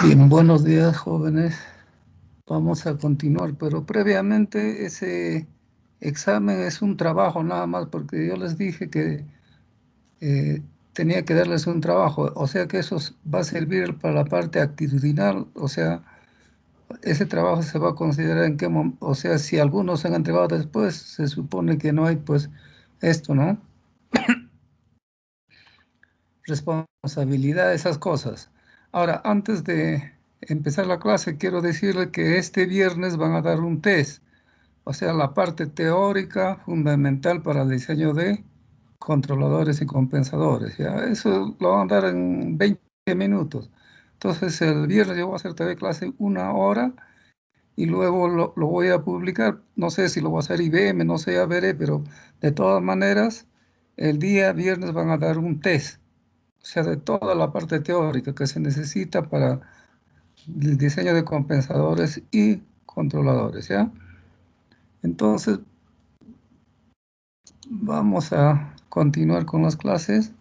Bien, buenos días, jóvenes. Vamos a continuar, pero previamente ese examen es un trabajo nada más, porque yo les dije que tenía que darles un trabajo, o sea que eso va a servir para la parte actitudinal, o sea, ese trabajo se va a considerar en qué momento, o sea, si algunos se han entregado después, se supone que no hay, pues, esto, ¿no? Responsabilidad, esas cosas. Ahora, antes de empezar la clase, quiero decirle que este viernes van a dar un test, o sea, la parte teórica fundamental para el diseño de controladores y compensadores. ¿Ya? Eso lo van a dar en 20 minutos. Entonces, el viernes yo voy a hacer TV clase 1 hora y luego lo voy a publicar. No sé si lo va a hacer IBM, no sé, ya veré, pero de todas maneras, el día viernes van a dar un test, o sea, de toda la parte teórica que se necesita para el diseño de compensadores y controladores, ¿ya? Entonces, vamos a continuar con las clases.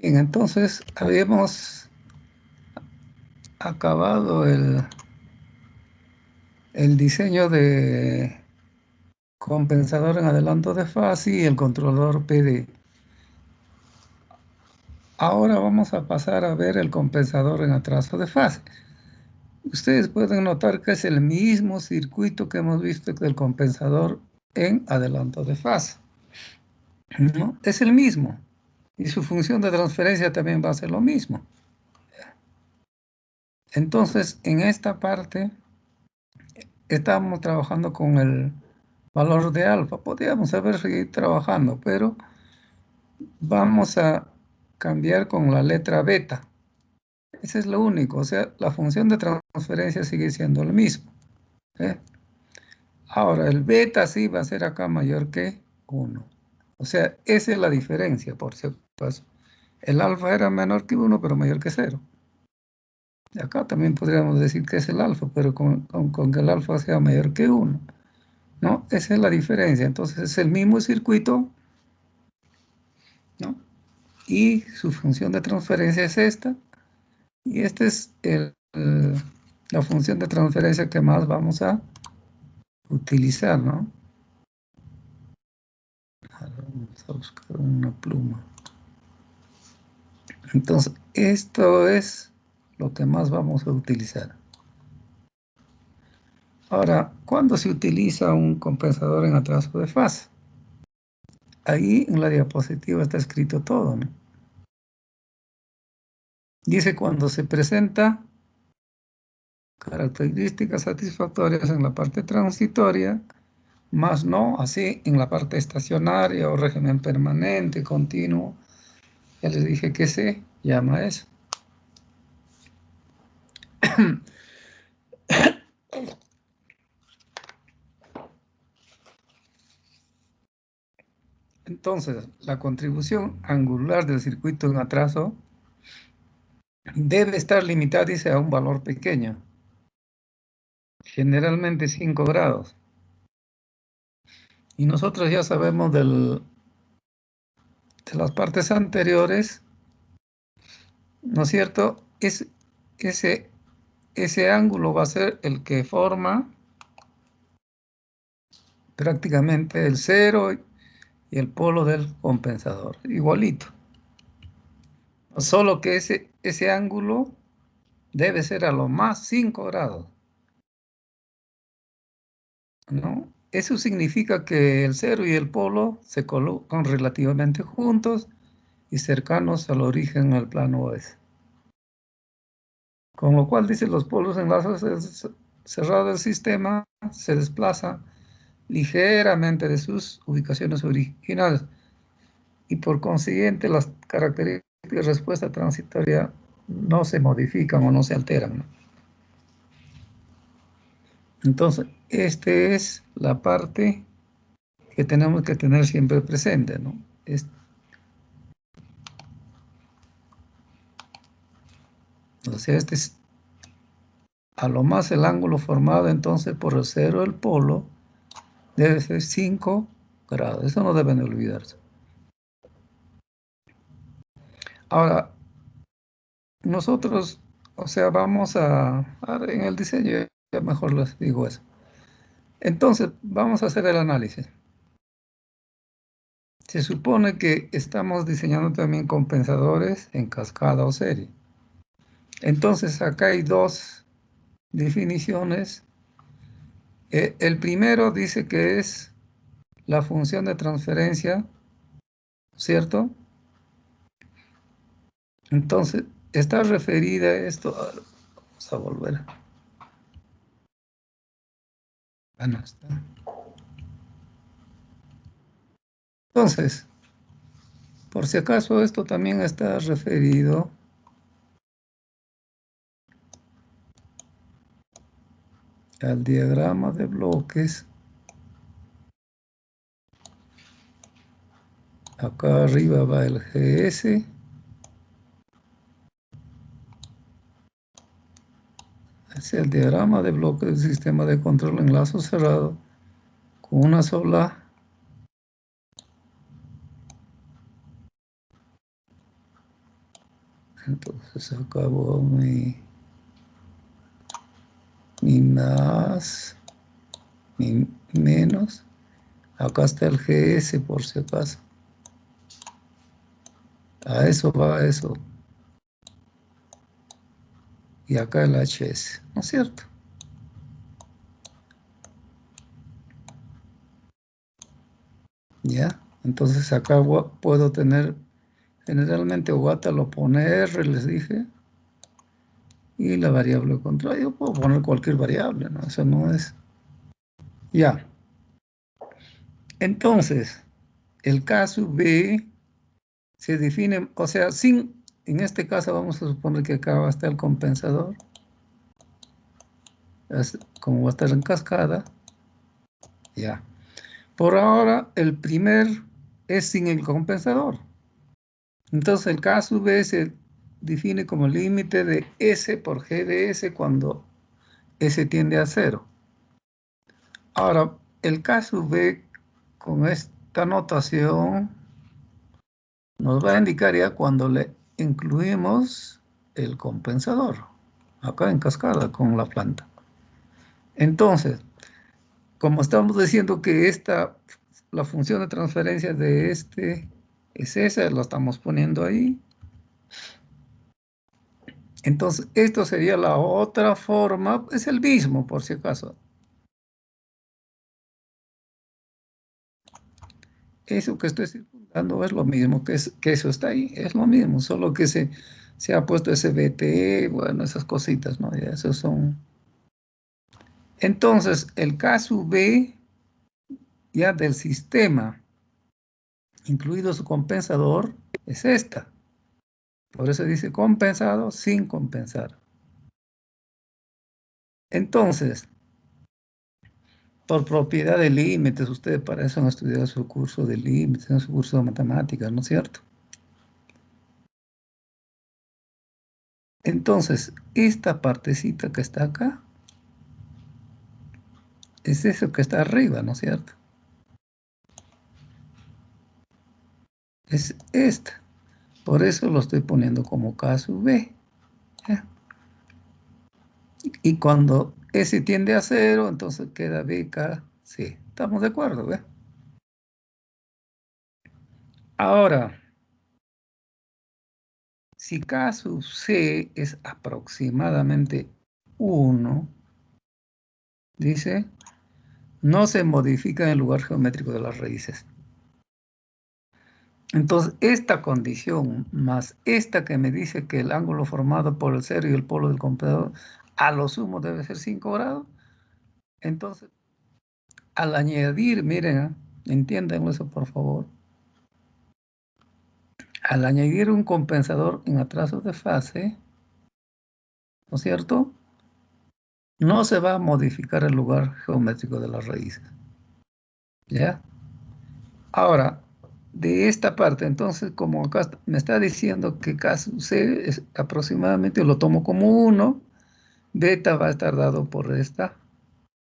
Bien, entonces habíamos acabado el diseño de compensador en adelanto de fase y el controlador PD. Ahora vamos a pasar a ver el compensador en atraso de fase. Ustedes pueden notar que es el mismo circuito que hemos visto del compensador en adelanto de fase, ¿no? Es el mismo. Y su función de transferencia también va a ser lo mismo. Entonces, en esta parte, estamos trabajando con el valor de alfa. Podríamos haber seguido trabajando, pero vamos a cambiar con la letra beta. Ese es lo único. O sea, la función de transferencia sigue siendo lo mismo, ¿eh? Ahora, el beta sí va a ser acá mayor que 1. O sea, esa es la diferencia, por si acaso. El alfa era menor que 1, pero mayor que 0. Y acá también podríamos decir que es el alfa, pero con que el alfa sea mayor que 1, ¿no? Esa es la diferencia. Entonces, es el mismo circuito, ¿no? Y su función de transferencia es esta. Y esta es la función de transferencia que más vamos a utilizar, ¿no? Vamos a buscar una pluma. Entonces, esto es lo que más vamos a utilizar. Ahora, ¿cuándo se utiliza un compensador en atraso de fase? Ahí en la diapositiva está escrito todo, ¿no? Dice cuando se presenta características satisfactorias en la parte transitoria, más no así en la parte estacionaria o régimen permanente, continuo. Ya les dije que se llama eso. Entonces, la contribución angular del circuito en atraso debe estar limitada, dice, a un valor pequeño, generalmente 5 grados. Y nosotros ya sabemos de las partes anteriores, ¿no es cierto? Ese ángulo va a ser el que forma prácticamente el cero y el polo del compensador, igualito. Solo que ese ángulo debe ser a lo más 5 grados, ¿no? Eso significa que el cero y el polo se colocan relativamente juntos y cercanos al origen al plano oeste. Con lo cual, dice, los polos enlazados cerrados del sistema se desplazan ligeramente de sus ubicaciones originales y por consiguiente las características de respuesta transitoria no se modifican o no se alteran, ¿no? Entonces, esta es la parte que tenemos que tener siempre presente, ¿no? O sea, este es a lo más el ángulo formado entonces por el cero del polo debe ser 5 grados. Eso no deben olvidarse. Ahora, nosotros, o sea, vamos en el diseño, ya mejor les digo eso. Entonces, vamos a hacer el análisis. Se supone que estamos diseñando también compensadores en cascada o serie. Entonces, acá hay dos definiciones. El primero dice que es la función de transferencia, ¿cierto? Entonces, está referida a esto. Vamos a volver. Ah, no está. Entonces, por si acaso, esto también está referido al diagrama de bloques. Acá arriba va el GS. Es el diagrama de bloques del sistema de control en lazo cerrado con una sola. Entonces acabo mi más, mi menos. Acá está el GS por si acaso. A eso va eso. Y acá el HS, ¿no es cierto? ¿Ya? Entonces acá puedo tener, generalmente Wata lo pone R, les dije, y la variable control. Yo puedo poner cualquier variable, ¿no? Eso no es. Ya. Entonces, el caso B se define, o sea, en este caso vamos a suponer que acá va a estar el compensador, como va a estar en cascada, ya. Por ahora, el primer es sin el compensador. Entonces, el caso B se define como límite de S por G de S cuando S tiende a cero. Ahora, el caso B con esta notación nos va a indicar ya cuando le incluimos el compensador, acá en cascada con la planta. Entonces, como estamos diciendo que la función de transferencia de este es esa, lo estamos poniendo ahí. Entonces, esto sería la otra forma, es el mismo por si acaso. Eso que estoy circundando es lo mismo, que eso está ahí, es lo mismo, solo que se ha puesto ese BTE, bueno, esas cositas, ¿no? Ya esos son. Entonces, el caso B ya del sistema, incluido su compensador, es esta. Por eso dice compensado sin compensar. Entonces, por propiedad de límites, ustedes para eso han estudiado su curso de límites, en su curso de matemáticas, ¿no es cierto? Entonces, esta partecita que está acá, es eso que está arriba, ¿no es cierto? Es esta. Por eso lo estoy poniendo como caso B. ¿Ya? Y cuando S tiende a cero, entonces queda BK. Sí, estamos de acuerdo, ¿ve? Ahora, si K sub C es aproximadamente 1, dice, no se modifica el lugar geométrico de las raíces. Entonces, esta condición más esta que me dice que el ángulo formado por el cero y el polo del compensador a lo sumo debe ser 5 grados, entonces, al añadir, miren, entiendan eso por favor, al añadir un compensador en atraso de fase, ¿no es cierto? No se va a modificar el lugar geométrico de las raíces. ¿Ya? Ahora, de esta parte. Entonces, como acá me está diciendo que caso C es aproximadamente, lo tomo como 1, beta va a estar dado por esta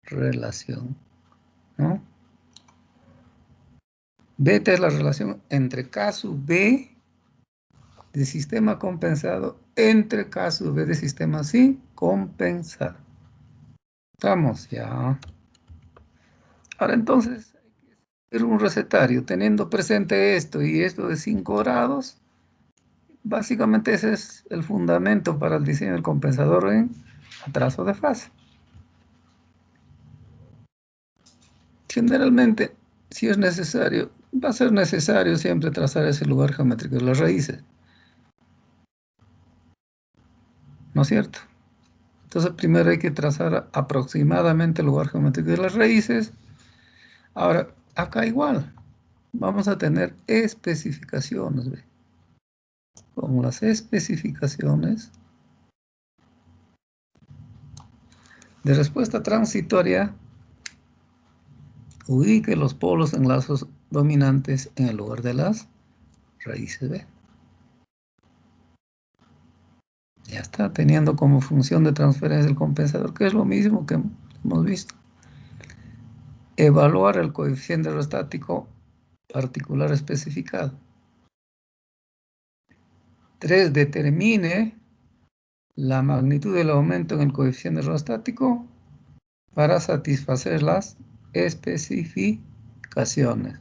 relación, ¿no? Beta es la relación entre K sub B de sistema compensado entre K sub B de sistema sin compensado. Estamos ya. Ahora entonces, hay que hacer un recetario teniendo presente esto y esto de 5 grados. Básicamente ese es el fundamento para el diseño del compensador en atraso de fase. Generalmente, si es necesario, va a ser necesario siempre trazar ese lugar geométrico de las raíces. ¿No es cierto? Entonces primero hay que trazar aproximadamente el lugar geométrico de las raíces. Ahora, acá igual, vamos a tener especificaciones. ¿Ve? Con las especificaciones de respuesta transitoria, ubique los polos en lazos dominantes en el lugar de las raíces. ¿Ve? Ya está, teniendo como función de transferencia el compensador, que es lo mismo que hemos visto. Evaluar el coeficiente rheostático particular especificado. 3. Determine la magnitud del aumento en el coeficiente rheostático para satisfacer las especificaciones.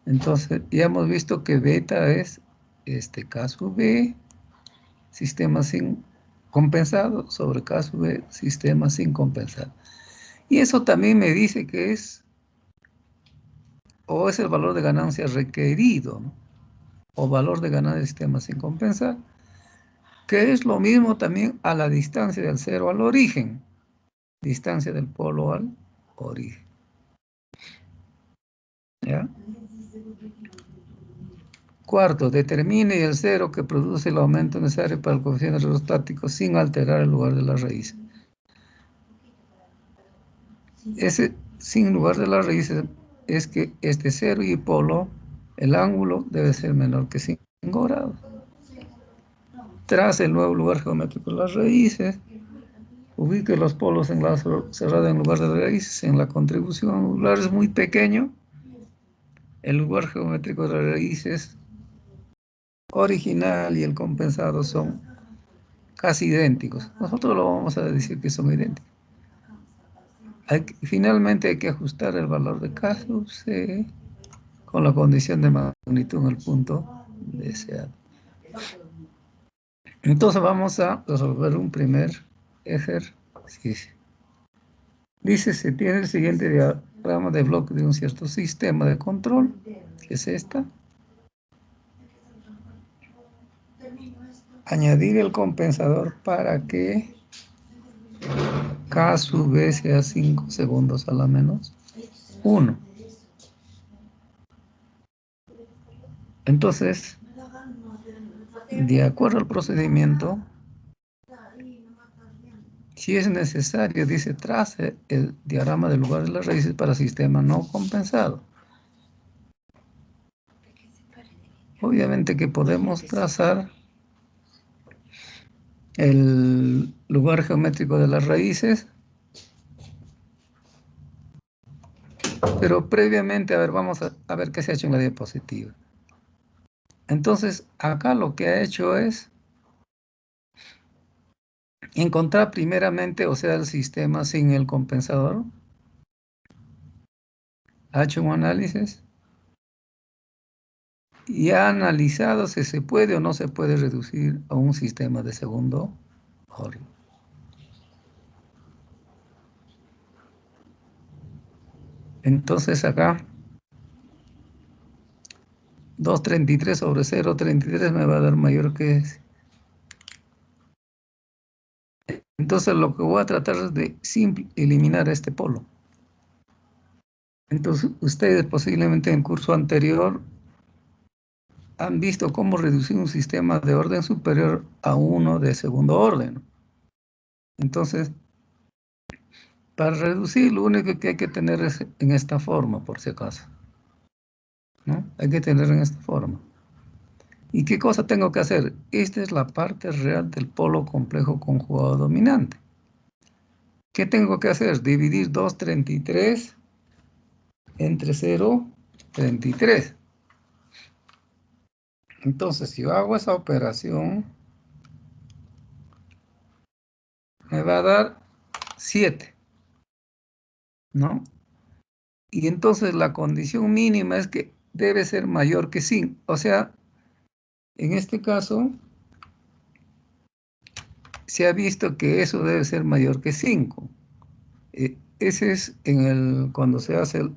Entonces, ya hemos visto que beta es este caso B, sistema sin compensado, sobre caso B, sistema sin compensado. Y eso también me dice que es, o es el valor de ganancia requerido, ¿no? O valor de ganancia del sistema sin compensar, que es lo mismo también a la distancia del cero al origen, distancia del polo al origen. ¿Ya? Cuarto, determine el cero que produce el aumento necesario para el coeficiente rheostático sin alterar el lugar de la raíz. Ese sin lugar de la raíz es que este cero y polo, el ángulo debe ser menor que 5 grados. Tras el nuevo lugar geométrico de las raíces, ubique los polos en lazo cerrado en lugar de las raíces. En la contribución angular es muy pequeño. El lugar geométrico de las raíces original y el compensado son casi idénticos. Nosotros lo vamos a decir que son idénticos. Finalmente hay que ajustar el valor de K sub C con la condición de magnitud en el punto deseado. Entonces vamos a resolver un primer ejercicio. Dice, se tiene el siguiente diagrama de bloque de un cierto sistema de control, que es esta. Añadir el compensador para que K sub B sea 5 segundos a la menos 1. Entonces, de acuerdo al procedimiento, si es necesario, dice, trace el diagrama del lugar de las raíces para sistema no compensado. Obviamente que podemos trazar el lugar geométrico de las raíces, pero previamente, a ver, vamos a ver qué se ha hecho en la diapositiva. Entonces, acá lo que ha hecho es encontrar primeramente, o sea, el sistema sin el compensador. Ha hecho un análisis y ha analizado si se puede o no se puede reducir a un sistema de segundo orden. Entonces acá 233 sobre 0,33 me va a dar mayor que ese. Entonces lo que voy a tratar es de eliminar este polo. Entonces ustedes posiblemente en el curso anterior han visto cómo reducir un sistema de orden superior a uno de segundo orden. Entonces, para reducir lo único que hay que tener es en esta forma, por si acaso. ¿no? Hay que tener en esta forma. ¿Y qué cosa tengo que hacer? Esta es la parte real del polo complejo conjugado dominante. ¿Qué tengo que hacer? Dividir 2,33 entre 0,33. Entonces, si yo hago esa operación, me va a dar 7, ¿no? Y entonces la condición mínima es que debe ser mayor que 5. O sea, en este caso, se ha visto que eso debe ser mayor que 5. Ese es cuando se hace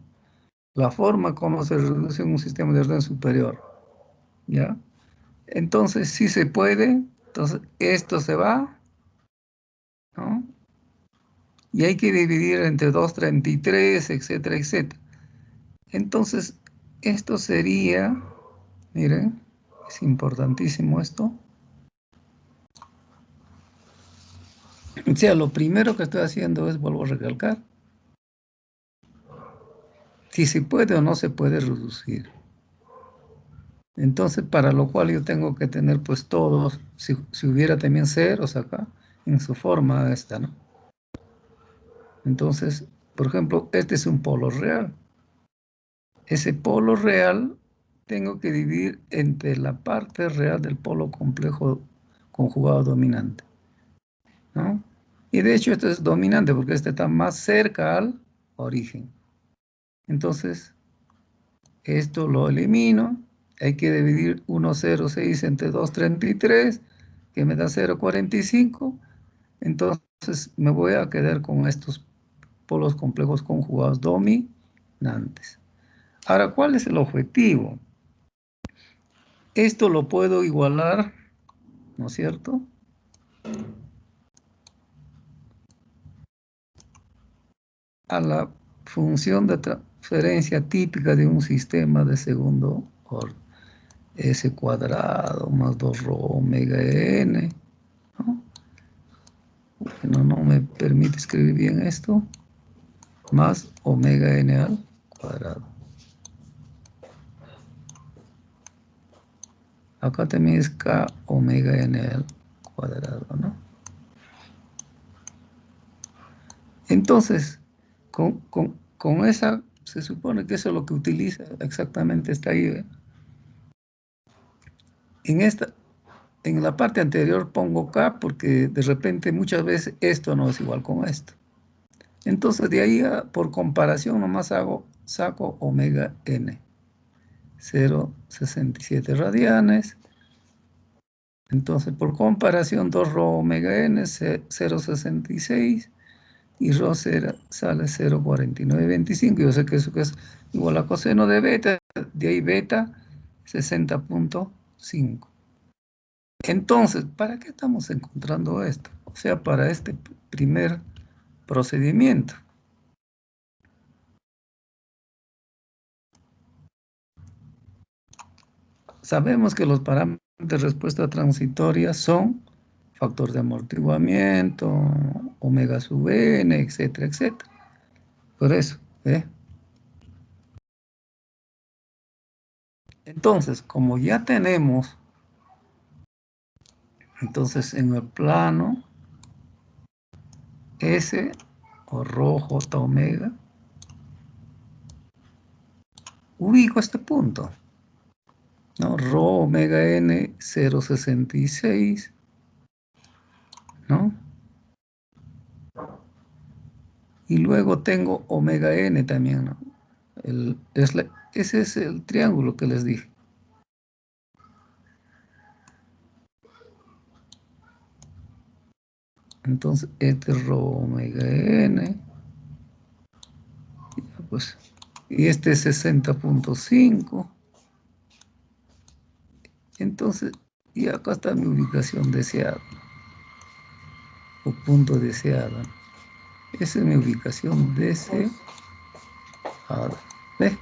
la forma como se reduce un sistema de orden superior, ¿ya? Entonces, sí se puede. Entonces, esto se va, ¿no? Y hay que dividir entre 2,33, etcétera, etcétera. Entonces, esto sería, miren, es importantísimo esto. O sea, lo primero que estoy haciendo es, vuelvo a recalcar, si se puede o no se puede reducir. Entonces, para lo cual yo tengo que tener pues todos, si hubiera también ceros acá, en su forma esta, ¿no? Entonces, por ejemplo, este es un polo real. Ese polo real tengo que dividir entre la parte real del polo complejo conjugado dominante, ¿no? Y de hecho esto es dominante porque este está más cerca al origen. Entonces, esto lo elimino. Hay que dividir 1,06 entre 2,33, que me da 0,45. Entonces, me voy a quedar con estos polos complejos conjugados dominantes. Ahora, ¿cuál es el objetivo? Esto lo puedo igualar, ¿no es cierto?, a la función de transferencia típica de un sistema de segundo orden. S cuadrado más 2 rho omega n, ¿no? Bueno, no me permite escribir bien esto, más omega n al cuadrado. Acá también es k omega n al cuadrado, ¿no? Entonces, con esa, se supone que eso es lo que utiliza exactamente esta idea. En la parte anterior pongo k porque de repente muchas veces esto no es igual con esto. Entonces de ahí por comparación nomás saco omega n, 0,67 radianes. Entonces por comparación 2 rho omega n, 0,66 y rho sale 0,4925. Yo sé que eso es igual a coseno de beta, de ahí beta 60,5. Entonces, ¿para qué estamos encontrando esto? O sea, para este primer procedimiento. Sabemos que los parámetros de respuesta transitoria son factor de amortiguamiento, omega sub n, etcétera, etcétera. Por eso, ¿eh? Entonces, como ya tenemos, entonces en el plano S o rho j omega, ubico este punto, ¿no? Rho omega n 0,66, ¿no? Y luego tengo omega n también, ¿no? Ese es el triángulo que les dije. Entonces, este es rho omega n, pues, y este es 60,5. Entonces, y acá está mi ubicación deseada, o punto deseado. Esa es mi ubicación deseada. ¿Ve?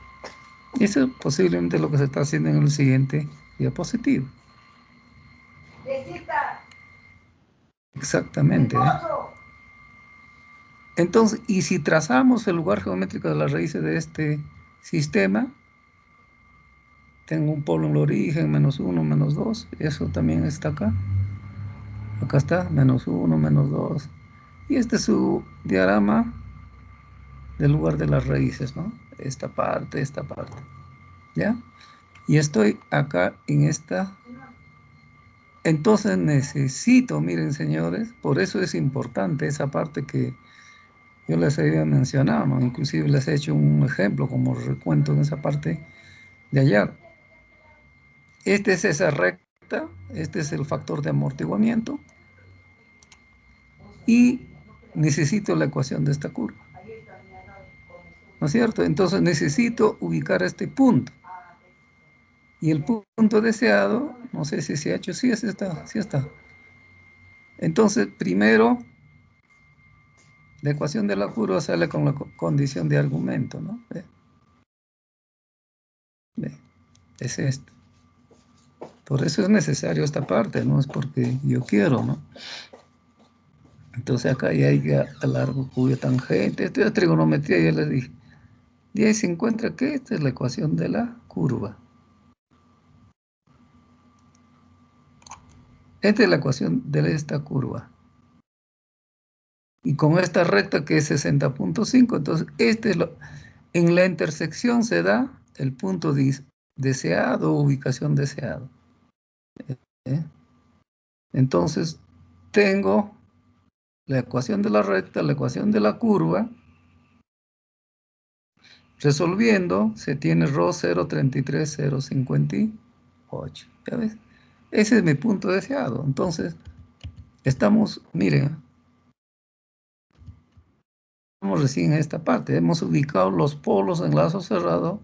Y eso es posiblemente lo que se está haciendo en el siguiente diapositivo. Exactamente, ¿eh? Entonces, y si trazamos el lugar geométrico de las raíces de este sistema, tengo un polo en el origen, -1, -2, eso también está acá. Acá está, -1, -2. Y este es su diagrama del lugar de las raíces, ¿no? Esta parte, ¿ya? Y estoy acá en esta. Entonces necesito, miren señores, por eso es importante esa parte que yo les había mencionado, ¿no? Inclusive les he hecho un ejemplo como recuento en esa parte de allá. Esta es esa recta, este es el factor de amortiguamiento y necesito la ecuación de esta curva, ¿no es cierto? Entonces necesito ubicar este punto. Y el punto deseado, no sé si se ha hecho, sí está, sí está. Entonces, primero, la ecuación de la curva sale con la condición de argumento, ¿no? ¿Ve? ¿Ve? Es esto. Por eso es necesario esta parte, no es porque yo quiero, ¿no? Entonces acá ya hay a largo cuyo tangente. Esto es trigonometría, ya les dije. Y ahí se encuentra que esta es la ecuación de la curva. Esta es la ecuación de esta curva. Y con esta recta que es 60.5, entonces en la intersección se da el punto deseado o ubicación deseado. ¿Eh? Entonces tengo la ecuación de la recta, la ecuación de la curva. Resolviendo, se tiene ρ 0,33058. ¿Ya ves? Ese es mi punto deseado. Entonces, miren, estamos recién en esta parte. Hemos ubicado los polos en lazo cerrado,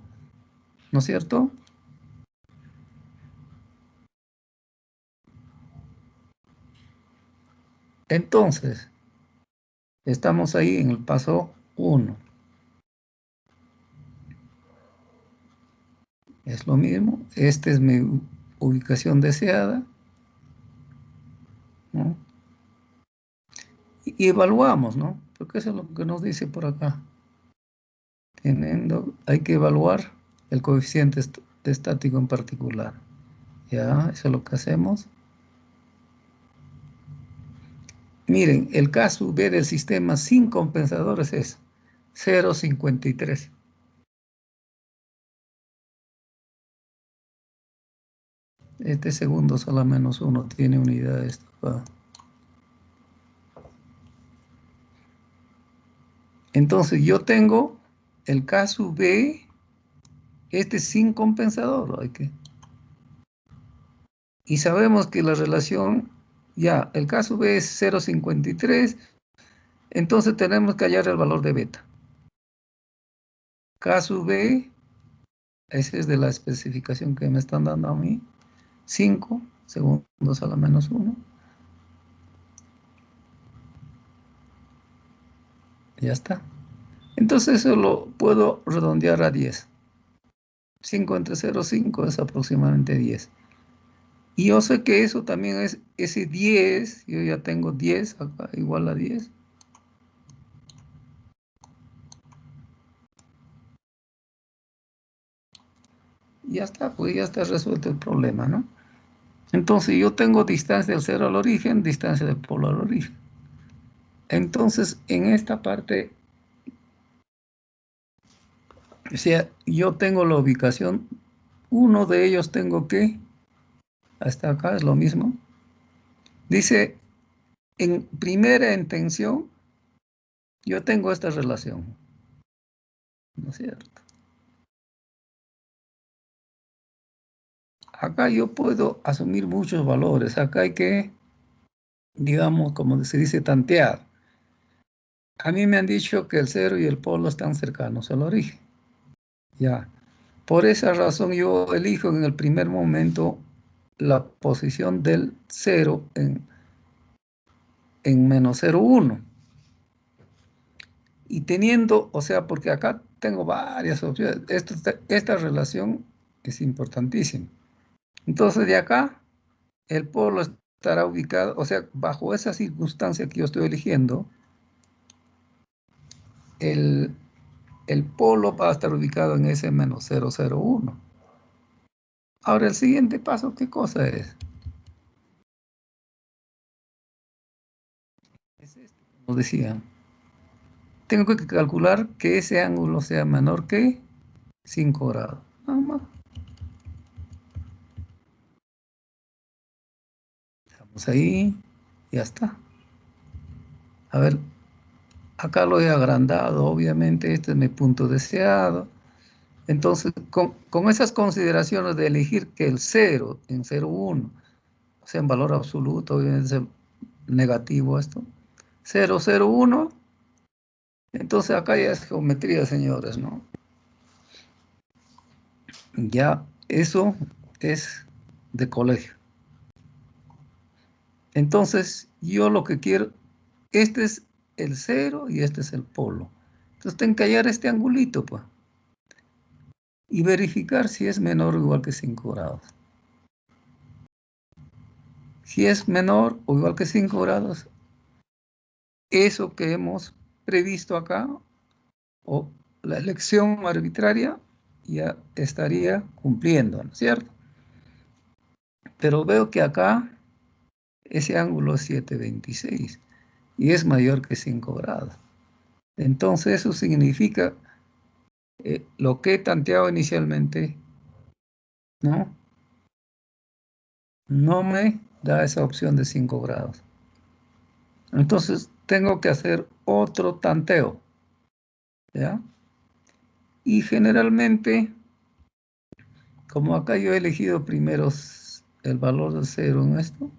¿no es cierto? Entonces, estamos ahí en el paso 1. Es lo mismo. Esta es mi ubicación deseada, ¿no? Y evaluamos, ¿no? Porque eso es lo que nos dice por acá. Hay que evaluar el coeficiente estático en particular. Ya, eso es lo que hacemos. Miren, el caso B del sistema sin compensadores es 0,53. Este segundo solo -1 tiene unidades. Entonces yo tengo el caso B, este sin compensador. Y sabemos que la relación, ya, el caso B es 0,53, entonces tenemos que hallar el valor de beta. Caso B, ese es de la especificación que me están dando a mí, 5 segundos a la -1. Ya está. Entonces eso lo puedo redondear a 10. 5 entre 0, 5 es aproximadamente 10. Y yo sé que eso también es ese 10, yo ya tengo 10 acá, igual a 10. Y ya está, pues ya está resuelto el problema, ¿no? Entonces yo tengo distancia del cero al origen, distancia del polo al origen. Entonces en esta parte, o sea, yo tengo la ubicación, uno de ellos tengo que, hasta acá es lo mismo, dice, en primera intención, yo tengo esta relación, ¿no es cierto? Acá yo puedo asumir muchos valores, acá hay que, digamos, como se dice, tantear. A mí me han dicho que el cero y el polo están cercanos al origen, ya. Por esa razón yo elijo en el primer momento la posición del cero en menos 0,1. Y teniendo, o sea, porque acá tengo varias opciones, esta relación es importantísima. Entonces de acá, el polo estará ubicado, o sea, bajo esa circunstancia que yo estoy eligiendo, el polo va a estar ubicado en ese -0,01. Ahora el siguiente paso, ¿qué cosa es? Es este, como decía. Tengo que calcular que ese ángulo sea menor que 5 grados. Nada más. Dejamos ahí, ya está. A ver, acá lo he agrandado, obviamente este es mi punto deseado. Entonces, con esas consideraciones de elegir que el 0 en 0,1 sea en valor absoluto, obviamente es negativo esto, 0,01, entonces acá ya es geometría, señores, ¿no? Ya eso es de colegio. Entonces, yo lo que quiero, este es el 0 y este es el polo. Entonces, tengo que hallar este angulito, pues, y verificar si es menor o igual que 5 grados. Si es menor o igual que 5 grados, eso que hemos previsto acá, o la elección arbitraria, ya estaría cumpliendo, ¿no es cierto? Pero veo que acá ese ángulo es 7,26 y es mayor que 5 grados. Entonces eso significa lo que he tanteado inicialmente, ¿no? No me da esa opción de 5 grados. Entonces tengo que hacer otro tanteo, ¿ya? Y generalmente, como acá yo he elegido primero el valor de 0 en esto,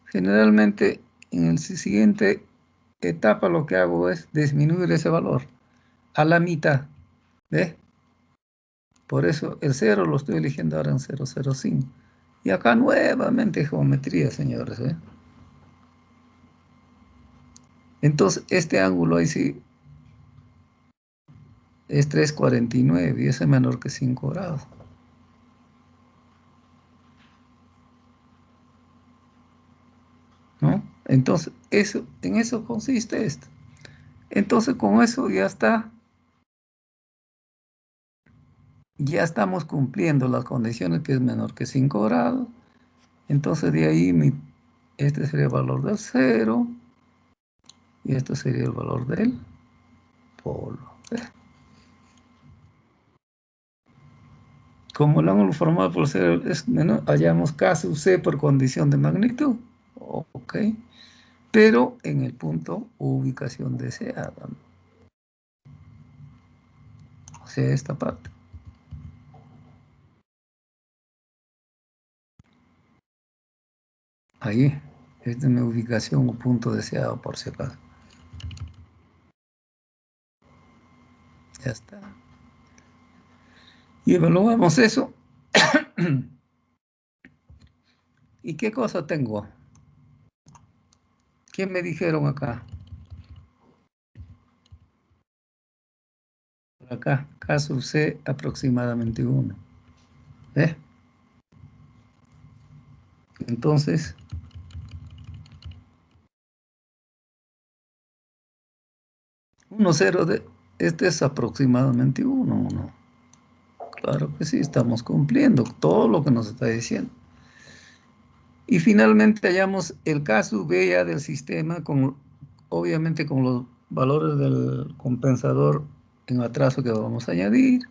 generalmente en el siguiente etapa lo que hago es disminuir ese valor a la mitad, ¿ves? Por eso el 0 lo estoy eligiendo ahora en 0,05. Y acá nuevamente geometría, señores, ¿eh? Entonces, este ángulo ahí sí es 3,49 y ese es menor que 5 grados, ¿no? Entonces, en eso consiste esto. Entonces, con eso ya está, ya estamos cumpliendo las condiciones que es menor que 5 grados. Entonces, de ahí este sería el valor del 0 y este sería el valor del polo. Como el ángulo formado por 0 es menor, hallamos K sub C por condición de magnitud. Ok. Pero en el punto ubicación deseada, ¿no? O sea, esta parte. Ahí, esta es mi ubicación o punto deseado, por si acaso. Ya está. Y evaluamos eso. ¿Y qué cosa tengo? ¿Qué me dijeron acá? Acá, K sub C aproximadamente 1. ¿Eh? Entonces, 1, 0 este es aproximadamente 1, 1. Claro que sí, estamos cumpliendo todo lo que nos está diciendo. Y finalmente hallamos el K sub B ya del sistema, obviamente con los valores del compensador en atraso que vamos a añadir,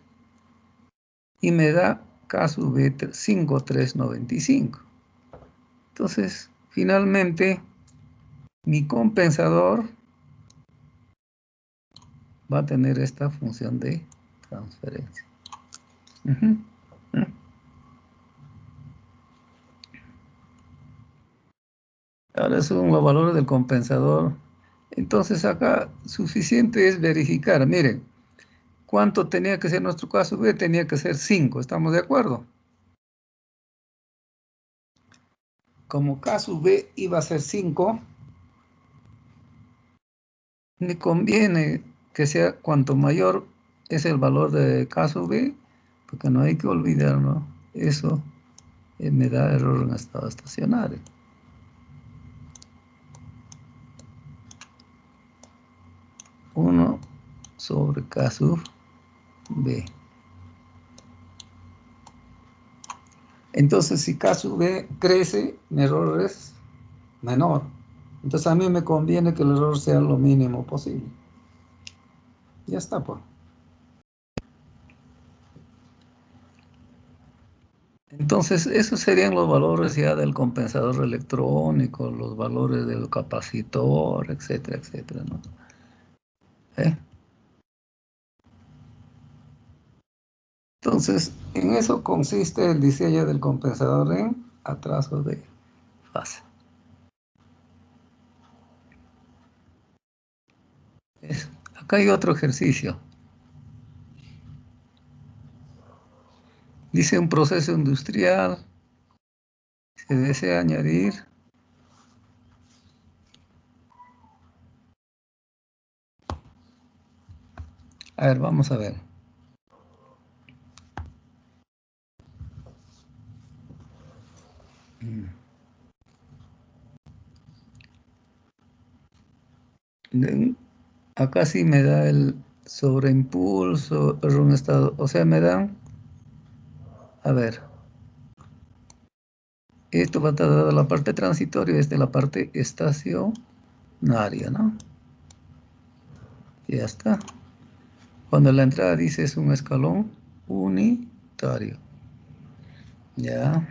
y me da K sub B 5,395. Entonces, finalmente, mi compensador va a tener esta función de transferencia. Ahora son los valores del compensador. Entonces acá suficiente es verificar. Miren, ¿cuánto tenía que ser nuestro caso B? Tenía que ser 5, ¿estamos de acuerdo? Como caso B iba a ser 5, me conviene que sea cuanto mayor es el valor de caso B, porque no hay que olvidarlo. Eso me da error en estado estacionario. 1 sobre K sub B. Entonces, si caso B crece, mi error es menor. Entonces, a mí me conviene que el error sea lo mínimo posible. Ya está, pues. Entonces, esos serían los valores ya del compensador electrónico, los valores del capacitor, etcétera, etcétera, ¿no? ¿Eh? Entonces, en eso consiste el diseño del compensador en atraso de fase. Acá hay otro ejercicio. Dice un proceso industrial, se desea añadir. A ver, vamos a ver. Acá sí me da el sobreimpulso, un estado, o sea, me dan, a ver, esto va a estar de la parte transitoria, es de la parte estacionaria, ¿no? Ya está. Cuando la entrada dice es un escalón unitario. Ya.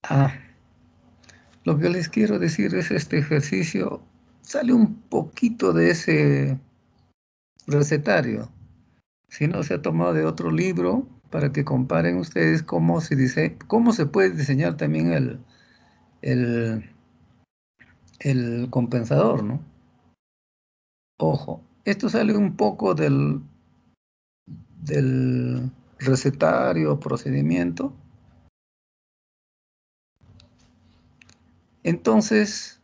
Ah, lo que les quiero decir es este ejercicio sale un poquito de ese recetario. Si no, se ha tomado de otro libro para que comparen ustedes cómo se dice, cómo se puede diseñar también el, el compensador, ¿no? Ojo, esto sale un poco del recetario, procedimiento. Entonces,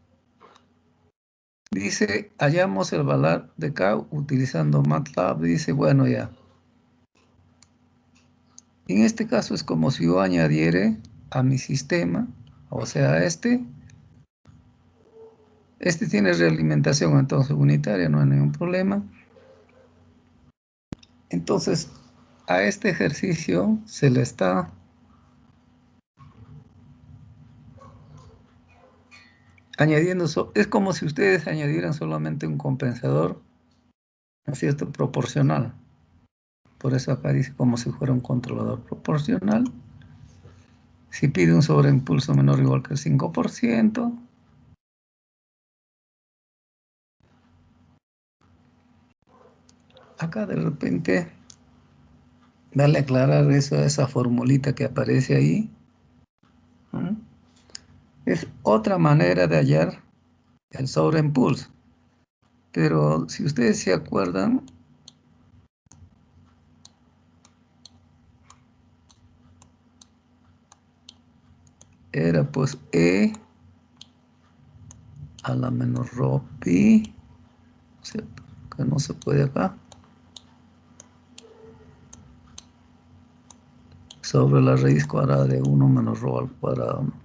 dice, hallamos el valor de K utilizando MATLAB. Dice, bueno, ya. En este caso es como si yo añadiera a mi sistema, o sea, este tiene realimentación entonces unitaria, no hay ningún problema. Entonces, a este ejercicio se le está añadiendo, es como si ustedes añadieran solamente un compensador, ¿no es cierto?, proporcional. Por eso acá dice como si fuera un controlador proporcional. Si pide un sobreimpulso menor o igual que el 5%, acá de repente darle a aclarar eso a esa formulita que aparece ahí, ¿no? Es otra manera de hallar el sobreimpulso. Pero si ustedes se acuerdan, era pues E a la menos rho pi, ¿cierto? Que no se puede acá, sobre la raíz cuadrada de 1 menos rho al cuadrado, ¿no?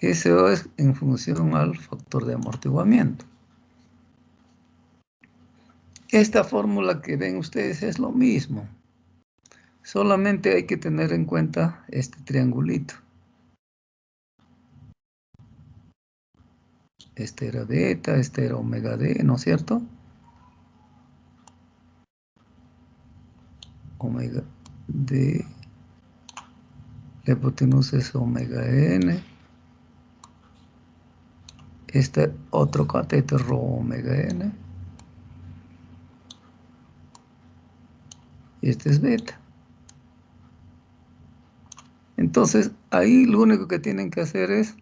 Eso es en función al factor de amortiguamiento. Esta fórmula que ven ustedes es lo mismo. Solamente hay que tener en cuenta este triangulito. Este era beta, este era omega D, ¿no es cierto? Omega D, la hipotenusa es omega N. Este otro catéter rho omega N. Y este es beta. Entonces, ahí lo único que tienen que hacer es,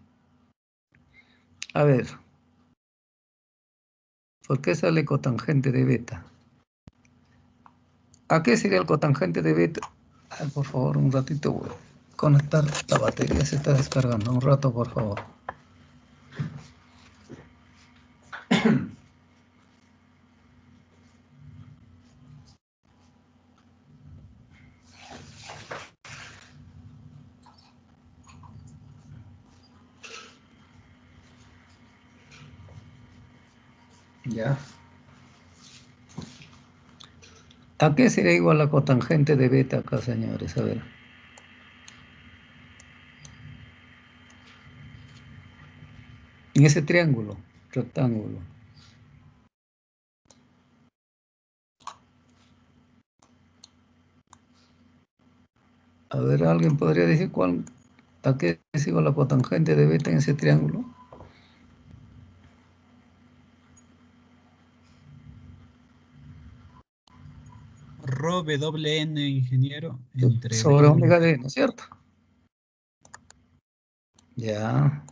a ver, ¿por qué sale cotangente de beta? ¿A qué sería el cotangente de beta? Ay, por favor, un ratito voy a conectar la batería, se está descargando. Un rato, por favor. Ya. ¿A qué sería igual la cotangente de beta acá, señores? A ver. En ese triángulo, rectángulo. A ver, ¿alguien podría decir a qué es igual la cotangente de beta en ese triángulo? Rho W N, ingeniero, entre B Sobre y omega beta. d, ¿no es cierto? Ya.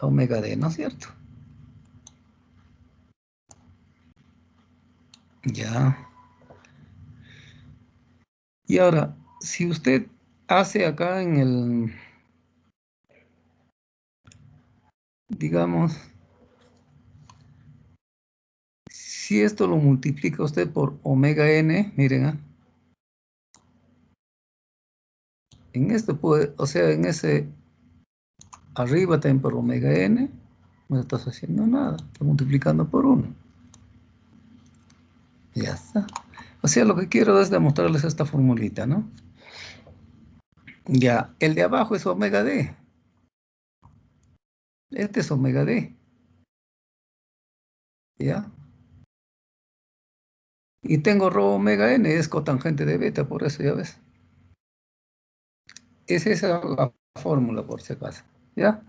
Omega d, ¿no es cierto? Ya. Y ahora, si usted hace acá en el, digamos, si esto lo multiplica usted por omega n, miren, en esto puede, o sea, en ese arriba también por omega n, no estás haciendo nada, está multiplicando por 1. Ya está. O sea, lo que quiero es demostrarles esta formulita, ¿no? Ya, el de abajo es omega d. Este es omega d. ¿Ya? Y tengo rho omega n, es cotangente de beta, por eso ya ves. Es esa la fórmula, por si acaso. ¿Ya?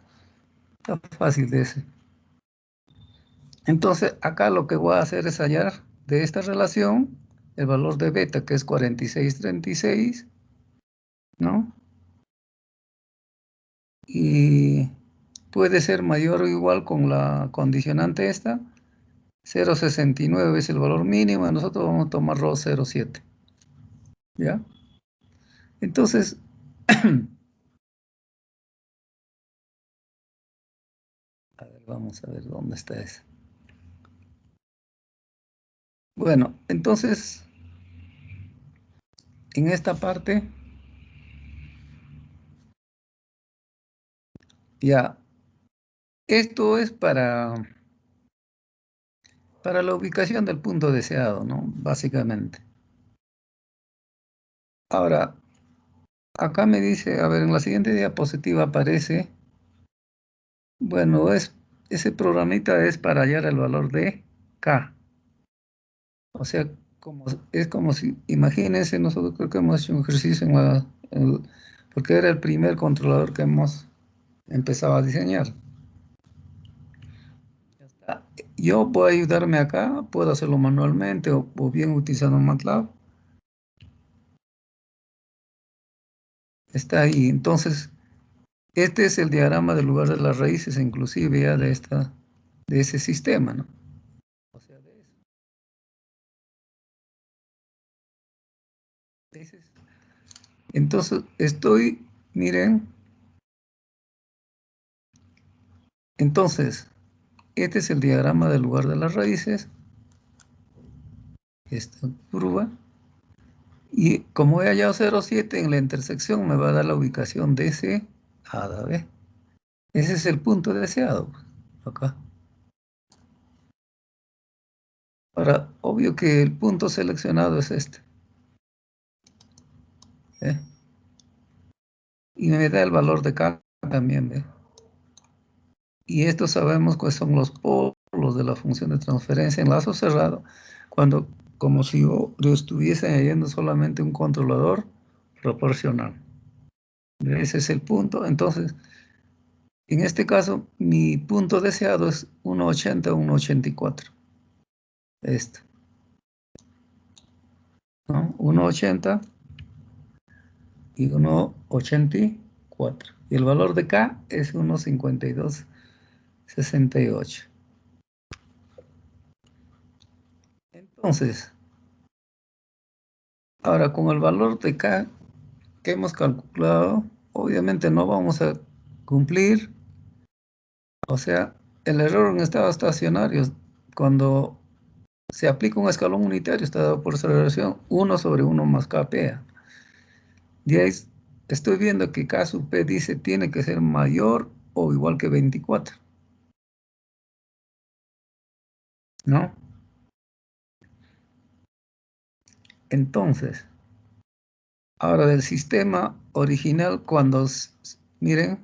Está fácil de ese. Entonces, acá lo que voy a hacer es hallar de esta relación el valor de beta, que es 46,36, ¿no? Y puede ser mayor o igual con la condicionante esta. 0,69 es el valor mínimo, y nosotros vamos a tomar rho 0,7. ¿Ya? Entonces, a ver, vamos a ver dónde está eso. Bueno, entonces, en esta parte, ya, esto es para la ubicación del punto deseado, ¿no? Básicamente. Ahora, acá me dice, a ver, en la siguiente diapositiva aparece, bueno, ese programita es para hallar el valor de K. O sea, es como si, imagínense, nosotros creo que hemos hecho un ejercicio porque era el primer controlador que hemos empezado a diseñar. Yo puedo ayudarme acá, puedo hacerlo manualmente o bien utilizando MATLAB. Está ahí. Entonces, este es el diagrama del lugar de las raíces, inclusive ya de ese sistema, ¿no? O sea, de eso. Entonces, miren, entonces, este es el diagrama del lugar de las raíces, esta curva, y como he hallado 0,7 en la intersección, me va a dar la ubicación de ese hada, ¿ve? Ese es el punto deseado, pues, acá. Ahora, obvio que el punto seleccionado es este, ¿eh? Y me da el valor de K también, ¿ve? Y esto sabemos cuáles son los polos de la función de transferencia en lazo cerrado, como si yo estuviese añadiendo solamente un controlador proporcional. Ese es el punto. Entonces, en este caso, mi punto deseado es 1,80 o 1,84. Este, ¿no? 1,80 y 1,84. Y el valor de K es 1,5268. Entonces, ahora con el valor de K que hemos calculado, obviamente no vamos a cumplir. O sea, el error en estado estacionario, cuando se aplica un escalón unitario, está dado por esa relación 1 sobre 1 más Kp. De ahí estoy viendo que K sub P dice tiene que ser mayor o igual que 24. ¿No? Entonces, ahora del sistema original, cuando, miren,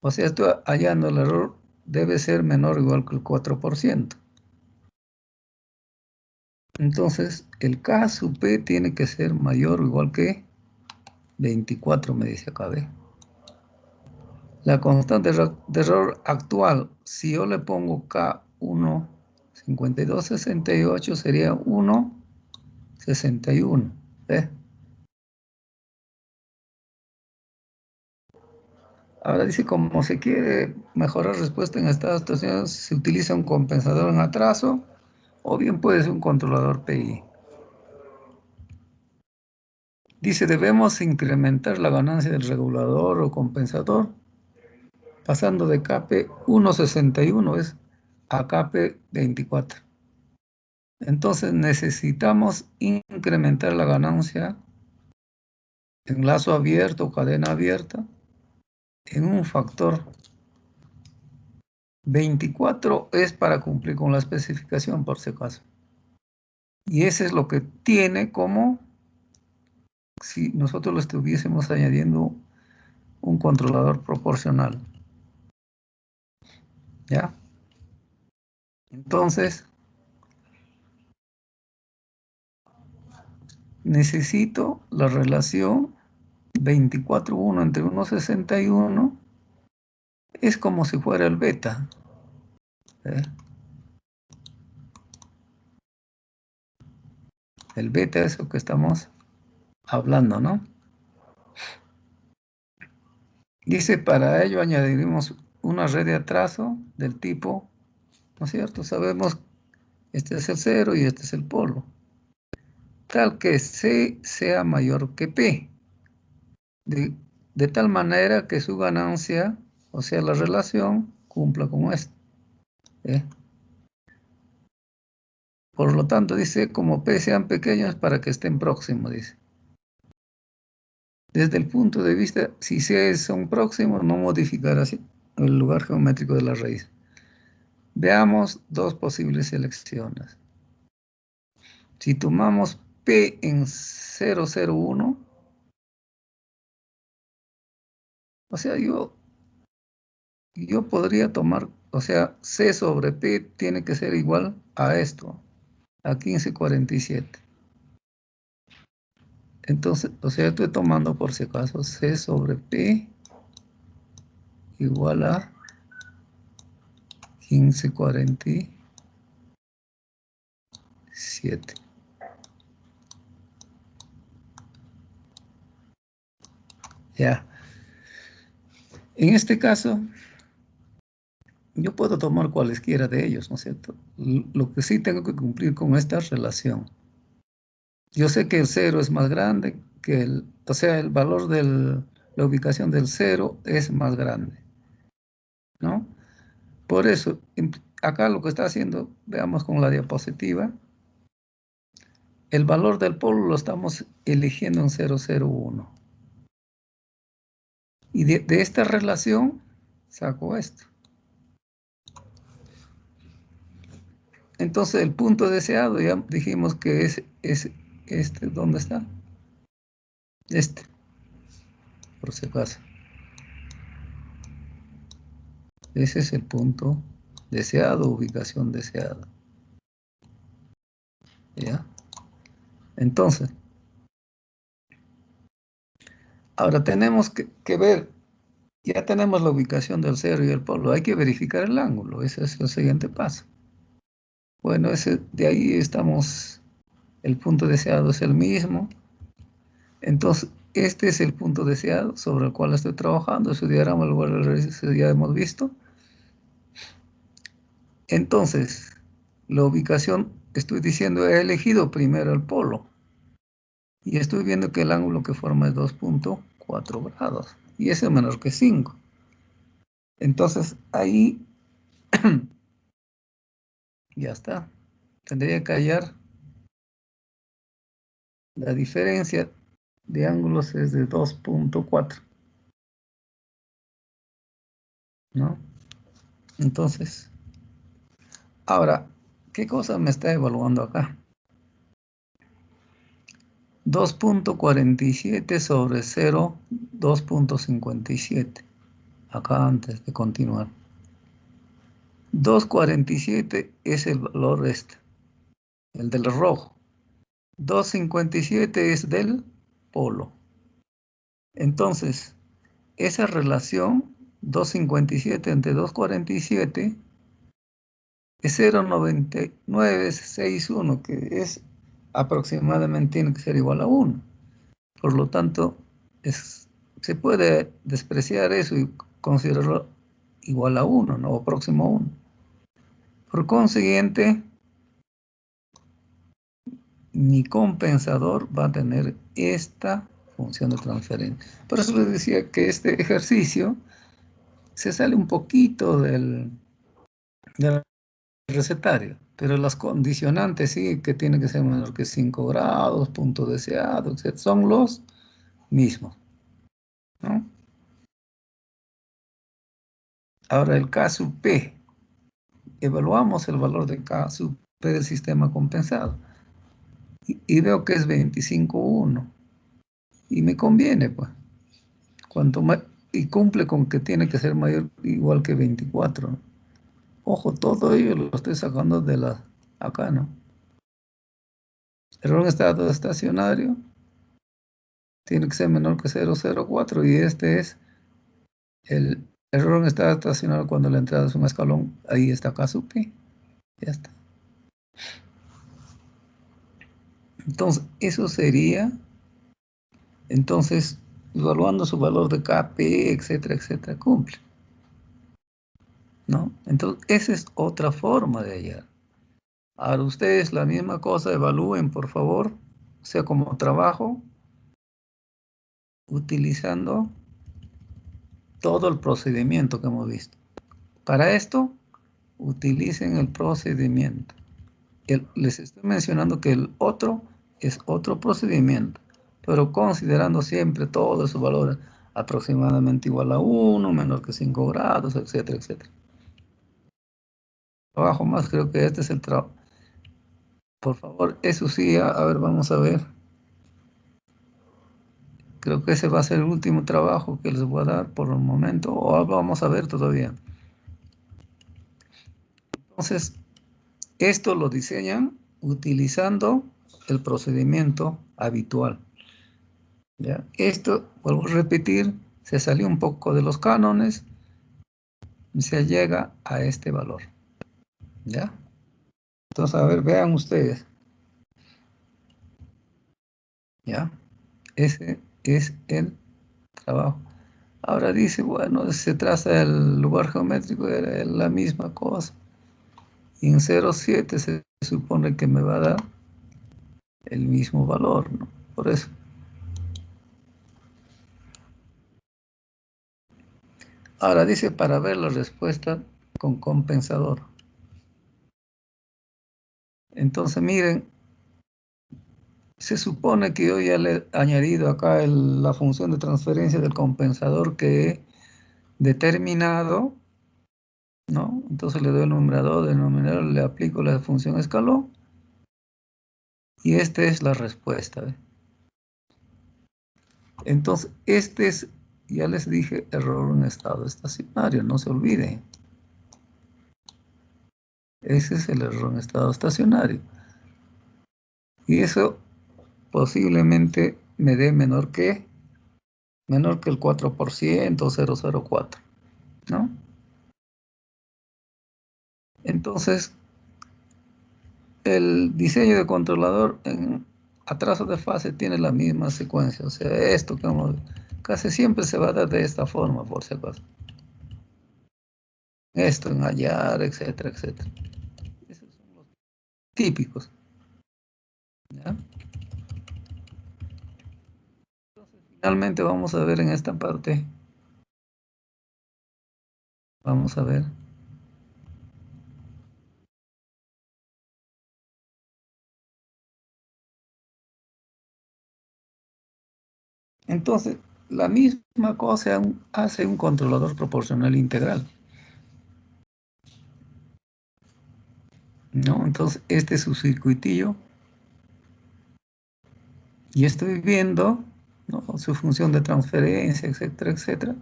o sea, estoy hallando el error, debe ser menor o igual que el 4%. Entonces, el K sub P tiene que ser mayor o igual que 24, me dice acá, ¿ve? La constante de error actual, si yo le pongo K1, 5268 sería 1,61, ¿ve? Ahora dice, como se quiere mejorar respuesta en estas situaciones, se utiliza un compensador en atraso o bien puede ser un controlador PI. Dice, debemos incrementar la ganancia del regulador o compensador pasando de KP 1,61 a KP 24. Entonces necesitamos incrementar la ganancia en lazo abierto o cadena abierta en un factor 24 es para cumplir con la especificación por si acaso. Y ese es lo que tiene como si nosotros le estuviésemos añadiendo un controlador proporcional. ¿Ya? Entonces, necesito la relación 24,1 entre 1,61. Es como si fuera el beta. ¿Eh? El beta es lo que estamos hablando, ¿no? Dice, para ello añadiremos una red de atraso del tipo, ¿no es cierto? Sabemos, este es el 0 y este es el polo. Tal que C sea mayor que P. De tal manera que su ganancia, o sea, la relación, cumpla con esto. ¿Eh? Por lo tanto, dice, como P sean pequeños para que estén próximos, dice. Desde el punto de vista, si C son próximos, no modificará el lugar geométrico de la raíz. Veamos dos posibles selecciones. Si tomamos P en 0,01, o sea, yo podría tomar, o sea, C sobre P tiene que ser igual a esto, a 1547. Entonces, o sea, estoy tomando por si acaso C sobre P igual a 1547. Ya. En este caso, yo puedo tomar cualesquiera de ellos, ¿no es cierto? Lo que sí tengo que cumplir con esta relación. Yo sé que el 0 es más grande que o sea, el valor de la ubicación del 0 es más grande, ¿no? Por eso, acá lo que está haciendo, veamos con la diapositiva, el valor del polo lo estamos eligiendo en 0,01. Y de esta relación saco esto. Entonces el punto deseado ya dijimos que es este, ¿dónde está? Este, por si acaso. Ese es el punto deseado, ubicación deseada. ¿Ya? Entonces, ahora tenemos que ver, ya tenemos la ubicación del 0 y el polo, hay que verificar el ángulo, ese es el siguiente paso. Bueno, de ahí estamos, el punto deseado es el mismo. Entonces, este es el punto deseado sobre el cual estoy trabajando, su diagrama, el cual ya hemos visto. Entonces, la ubicación, estoy diciendo, he elegido primero el polo. Y estoy viendo que el ángulo que forma es 2,4 grados. Y ese es menor que 5. Entonces, ahí ya está. Tendría que hallar la diferencia de ángulos es de 2.4, ¿no? Entonces, ahora, ¿qué cosa me está evaluando acá? 2.47 sobre 0, 2.57. Acá antes de continuar. 2.47 es el valor este, el del rojo. 2.57 es del polo. Entonces, esa relación 2.57 entre 2.47 es 0.9961, que es aproximadamente, tiene que ser igual a 1. Por lo tanto, se puede despreciar eso y considerarlo igual a 1, ¿no? O próximo a 1. Por consiguiente, mi compensador va a tener esta función de transferencia. Por eso les decía que este ejercicio se sale un poquito del recetario, pero las condicionantes sí que tiene que ser menor que 5 grados, punto deseado, etc. Son los mismos, ¿no? Ahora el K sub P. Evaluamos el valor de K sub P del sistema compensado y veo que es 25.1 y me conviene, pues. Cuanto más, y cumple con que tiene que ser mayor igual que 24, ¿no? Ojo, todo ello lo estoy sacando de la acá, ¿no? Error en estado estacionario tiene que ser menor que 0.04 y este es el error en estado estacionario cuando la entrada es un escalón. Ahí está K sub P. Ya está. Entonces, eso sería, entonces, evaluando su valor de KP, etcétera, etcétera, cumple, ¿no? Entonces, esa es otra forma de hallar. Ahora ustedes la misma cosa, evalúen, por favor, o sea, como trabajo, utilizando todo el procedimiento que hemos visto. Para esto, utilicen el procedimiento. Les estoy mencionando que el otro es otro procedimiento, pero considerando siempre todos sus valores aproximadamente igual a 1, menor que 5 grados, etcétera, etcétera. Trabajo más, creo que este es el trabajo. Por favor, eso sí, a ver, vamos a ver. Creo que ese va a ser el último trabajo que les voy a dar por el momento, o vamos a ver todavía. Entonces, esto lo diseñan utilizando el procedimiento habitual. ¿Ya? Esto, vuelvo a repetir, se salió un poco de los cánones y se llega a este valor. ¿Ya? Entonces, a ver, vean ustedes. ¿Ya? Ese es el trabajo. Ahora dice, bueno, se traza el lugar geométrico, era la misma cosa. Y en 0,7 se supone que me va a dar el mismo valor, ¿no? Por eso. Ahora dice para ver la respuesta con compensador. Entonces, miren, se supone que yo ya le he añadido acá la función de transferencia del compensador que he determinado, ¿no? Entonces le doy el numerador, denominador, le aplico la función escalón y esta es la respuesta, ¿ve? Entonces, este es, ya les dije, error en estado estacionario, no se olviden. Ese es el error en estado estacionario. Y eso posiblemente me dé menor que el 4%, 0,04, ¿no? Entonces, el diseño de controlador en atraso de fase tiene la misma secuencia. O sea, esto como casi siempre se va a dar de esta forma, por si acaso. Esto en hallar, etcétera, etcétera. Esos son los típicos, ¿ya? Entonces, finalmente vamos a ver en esta parte, vamos a ver Entonces, la misma cosa hace un controlador proporcional integral, ¿no? Entonces, este es su circuitillo y estoy viendo, ¿no?, su función de transferencia, etcétera, etcétera,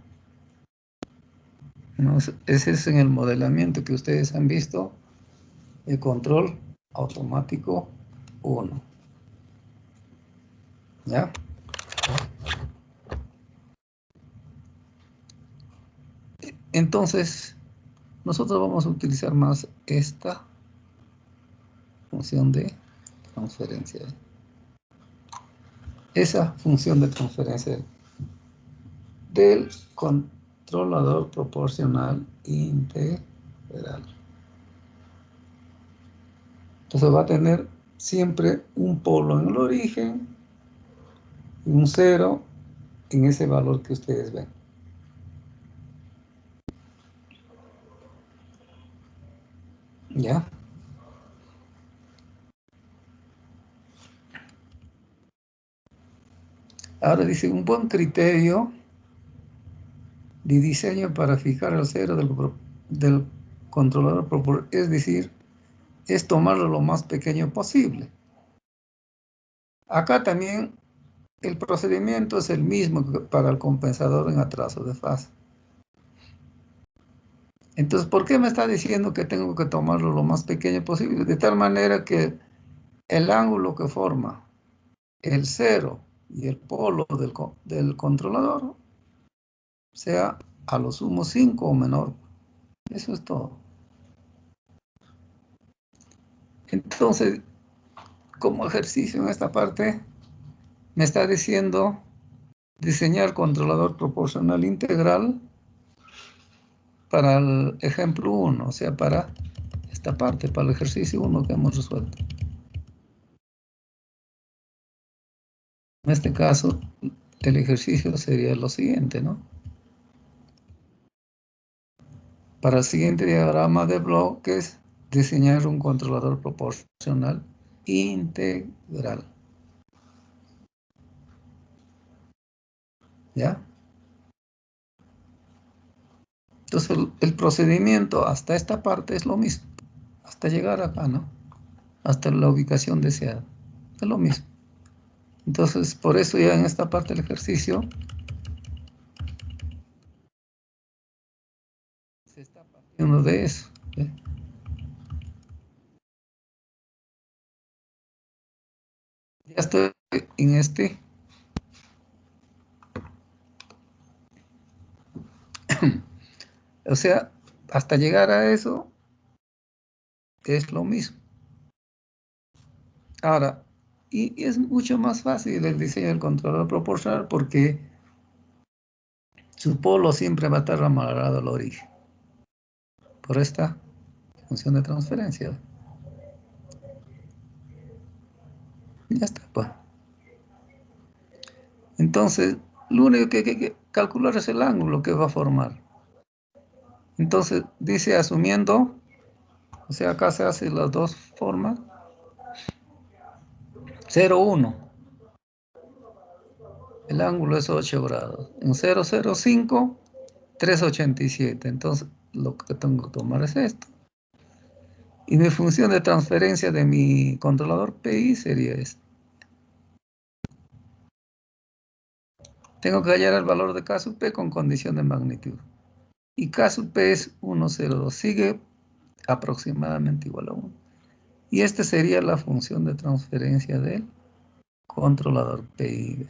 ¿no? Ese es en el modelamiento que ustedes han visto, el control automático 1. ¿Ya? Entonces, nosotros vamos a utilizar más esta función de transferencia. Esa función de transferencia del controlador proporcional integral. Entonces va a tener siempre un polo en el origen y un 0 en ese valor que ustedes ven. ¿Ya? Ahora dice, un buen criterio de diseño para fijar el 0 del controlador proporcional, es decir, es tomarlo lo más pequeño posible. Acá también el procedimiento es el mismo que para el compensador en atraso de fase. Entonces, ¿por qué me está diciendo que tengo que tomarlo lo más pequeño posible? De tal manera que el ángulo que forma el 0 y el polo del controlador sea a lo sumo 5 o menor. Eso es todo. Entonces, como ejercicio en esta parte, me está diciendo diseñar controlador proporcional integral para el ejemplo 1, o sea, para esta parte, para el ejercicio 1 que hemos resuelto. En este caso, el ejercicio sería lo siguiente, ¿no? Para el siguiente diagrama de bloques, diseñar un controlador proporcional integral. ¿Ya? Entonces, el procedimiento hasta esta parte es lo mismo, hasta llegar acá, ¿no? Hasta la ubicación deseada. Es lo mismo. Entonces, por eso ya en esta parte del ejercicio se está partiendo de eso. ¿Sí? Ya estoy en este. O sea, hasta llegar a eso es lo mismo. Ahora, y es mucho más fácil el diseño del controlador proporcional porque su polo siempre va a estar amarrado al origen por esta función de transferencia. Ya está, pues. Entonces, lo único que hay que calcular es el ángulo que va a formar. Entonces, dice asumiendo, o sea, acá se hacen las dos formas, 0, 1. El ángulo es 8 grados. En 0,05, 3,87. Entonces, lo que tengo que tomar es esto. Y mi función de transferencia de mi controlador PI sería esta. Tengo que hallar el valor de K sub P con condición de magnitud. Y K sub P es 1,02. Sigue aproximadamente igual a 1. Y esta sería la función de transferencia del controlador PI.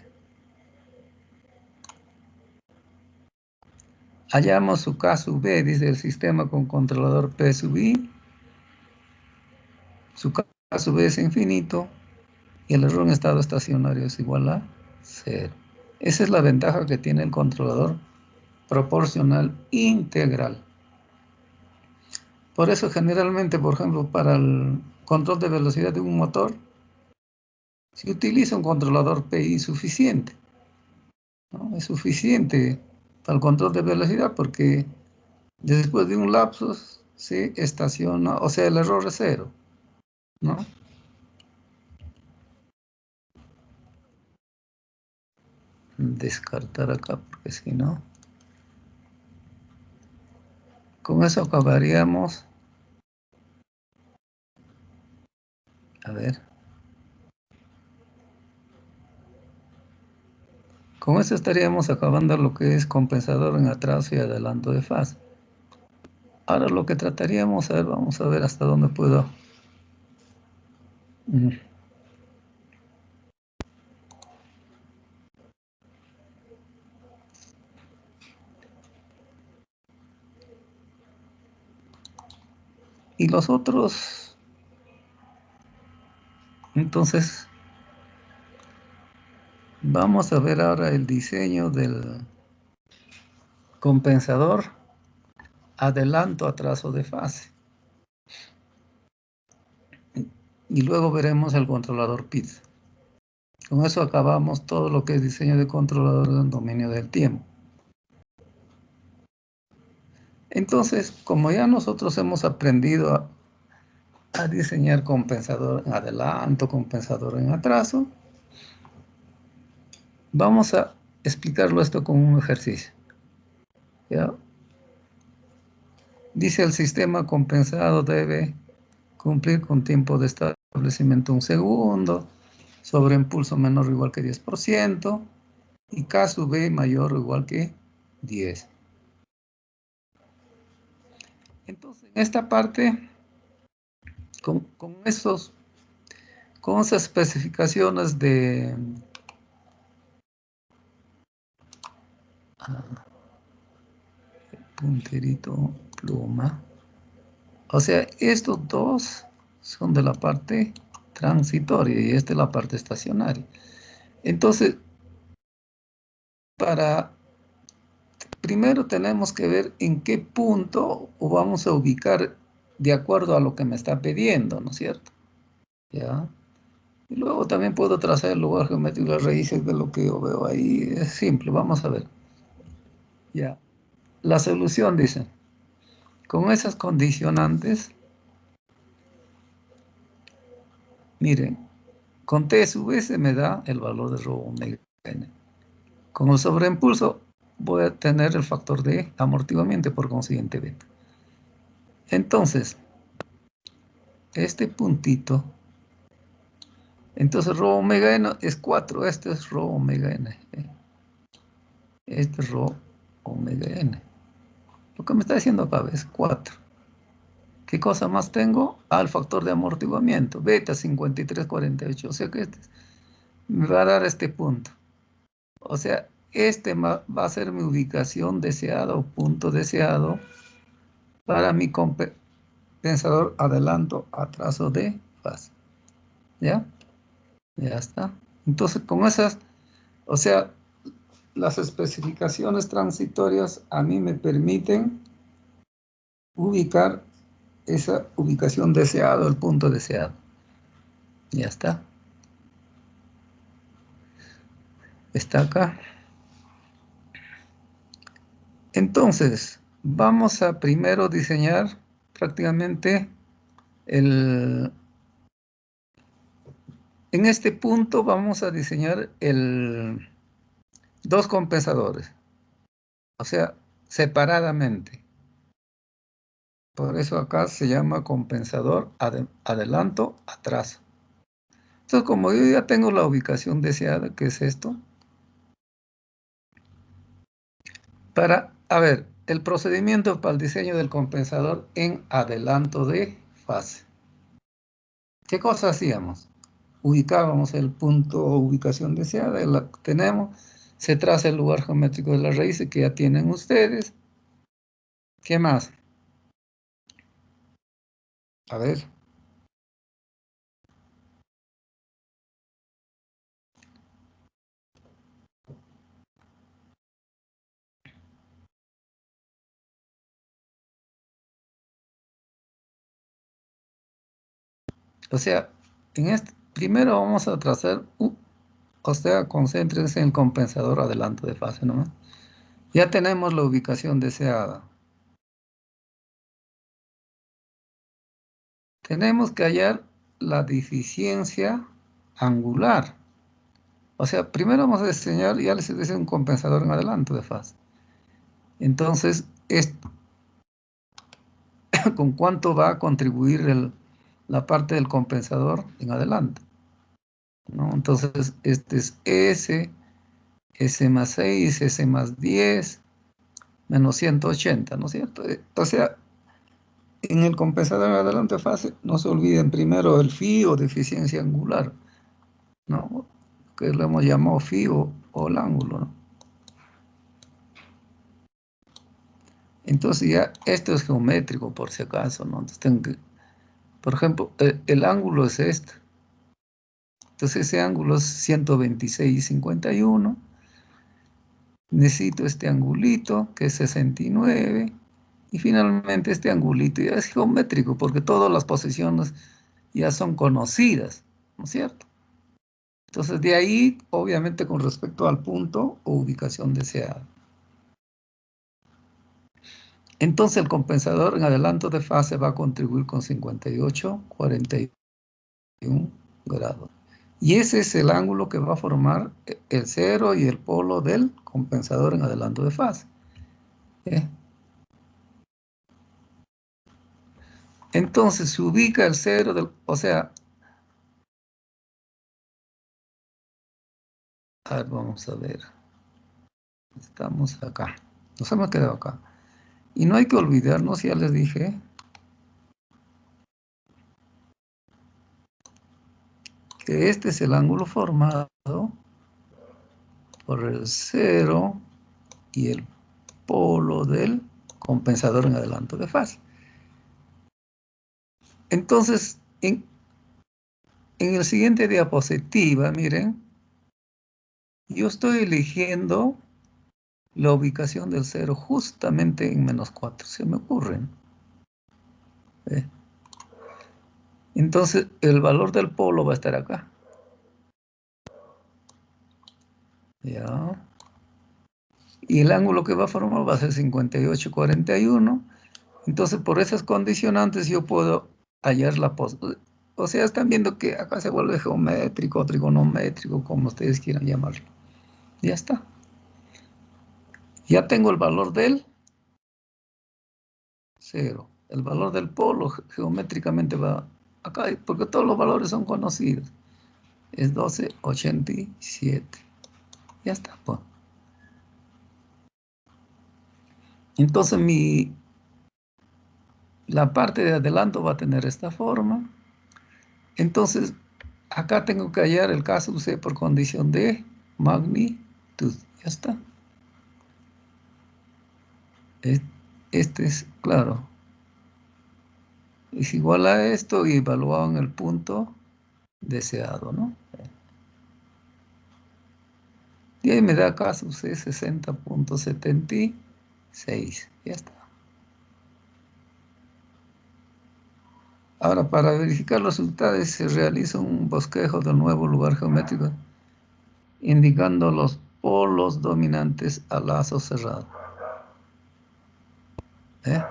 Hallamos su K sub B, dice el sistema con controlador P sub I. Su K sub B es infinito y el error en estado estacionario es igual a 0. Esa es la ventaja que tiene el controlador proporcional integral. Por eso generalmente, por ejemplo, para el control de velocidad de un motor, se utiliza un controlador PI suficiente, ¿no? Es suficiente para el control de velocidad porque después de un lapso se estaciona, o sea, el error es 0, ¿no? descartar acá, porque si no, con eso acabaríamos. A ver. Con eso estaríamos acabando lo que es compensador en atraso y adelanto de fase. Ahora lo que trataríamos, a ver, vamos a ver hasta dónde puedo. Y los otros, entonces, vamos a ver ahora el diseño del compensador adelanto atraso de fase. Y luego veremos el controlador PID. Con eso acabamos todo lo que es diseño de controlador en dominio del tiempo. Entonces, como ya nosotros hemos aprendido a diseñar compensador en adelanto, compensador en atraso, vamos a explicarlo esto con un ejercicio. ¿Ya? Dice el sistema compensado debe cumplir con tiempo de establecimiento 1 segundo, sobre impulso menor o igual que 10%, y K sub B mayor o igual que 10. Entonces, en esta parte, con esas especificaciones de punterito, pluma, o sea, estos dos son de la parte transitoria y esta es la parte estacionaria. Entonces, primero tenemos que ver en qué punto o vamos a ubicar de acuerdo a lo que me está pidiendo, ¿no es cierto? ¿Ya? Y luego también puedo trazar el lugar geométrico y las raíces de lo que yo veo ahí. Es simple, vamos a ver. Ya. La solución, dice, con esas condicionantes, miren, con T sub S me da el valor de rho omega n. Con el sobreimpulso voy a tener el factor de amortiguamiento, por consiguiente beta. Entonces, este puntito, entonces rho omega n es 4, este es rho omega n. Este es rho omega n. Lo que me está diciendo acá es 4. ¿Qué cosa más tengo? El factor de amortiguamiento, beta 5348. O sea que me va a dar este punto. O sea, este va a ser mi ubicación deseada o punto deseado para mi compensador adelanto atraso de fase. ¿Ya? Ya está. Entonces, con esas, o sea, las especificaciones transitorias a mí me permiten ubicar esa ubicación deseada, el punto deseado. Ya está. Está acá. Entonces, vamos a primero diseñar prácticamente en este punto vamos a diseñar dos compensadores, o sea, separadamente. Por eso acá se llama compensador adelanto atraso. Entonces, como yo ya tengo la ubicación deseada, que es esto, a ver, el procedimiento para el diseño del compensador en adelanto de fase. ¿Qué cosa hacíamos? Ubicábamos el punto o ubicación deseada, la tenemos, se traza el lugar geométrico de las raíces que ya tienen ustedes. ¿Qué más? A ver. O sea, primero vamos a trazar, o sea, concéntrense en el compensador adelanto de fase nomás. Ya tenemos la ubicación deseada. Tenemos que hallar la deficiencia angular. O sea, primero vamos a diseñar, ya les dice un compensador en adelanto de fase. Entonces, ¿con cuánto va a contribuir la parte del compensador en adelanto? ¿No? Entonces, este es S más 6, S más 10, menos 180, ¿no es cierto? O sea, en el compensador en adelanto de fase, no se olviden primero el phi o deficiencia angular, ¿no? Que lo hemos llamado phi o el ángulo, ¿no? Entonces ya esto es geométrico por si acaso, ¿no? Entonces por ejemplo, el ángulo es este. Entonces ese ángulo es 126,51. Necesito este angulito que es 69. Y finalmente este angulito ya es geométrico porque todas las posiciones ya son conocidas, ¿no es cierto? Entonces de ahí, obviamente con respecto al punto o ubicación deseada. Entonces el compensador en adelanto de fase va a contribuir con 58,41 grados. Y ese es el ángulo que va a formar el cero y el polo del compensador en adelanto de fase. Entonces se ubica el cero o sea, a ver, vamos a ver. Estamos acá. Nos hemos quedado acá. Y no hay que olvidarnos, ya les dije, que este es el ángulo formado por el cero y el polo del compensador en adelanto de fase. Entonces, en el siguiente diapositiva, miren, yo estoy eligiendo la ubicación del cero justamente en -4, se me ocurren. Entonces, el valor del polo va a estar acá. ¿Ya? Y el ángulo que va a formar va a ser 58,41. Entonces, por esas condicionantes yo puedo hallar la posibilidad. O sea, están viendo que acá se vuelve geométrico, trigonométrico, como ustedes quieran llamarlo. Ya está. Ya tengo el valor del cero. El valor del polo geométricamente va acá, porque todos los valores son conocidos. Es 12,87. Ya está, pues. Entonces la parte de adelanto va a tener esta forma. Entonces, acá tengo que hallar el caso C por condición de magnitud. Ya está. Este es, claro, es igual a esto y evaluado en el punto deseado, ¿no? Y ahí me da caso C 60,76. Ya está. Ahora, para verificar los resultados, se realiza un bosquejo del nuevo lugar geométrico, indicando los polos dominantes al lazo cerrado. ¿Eh?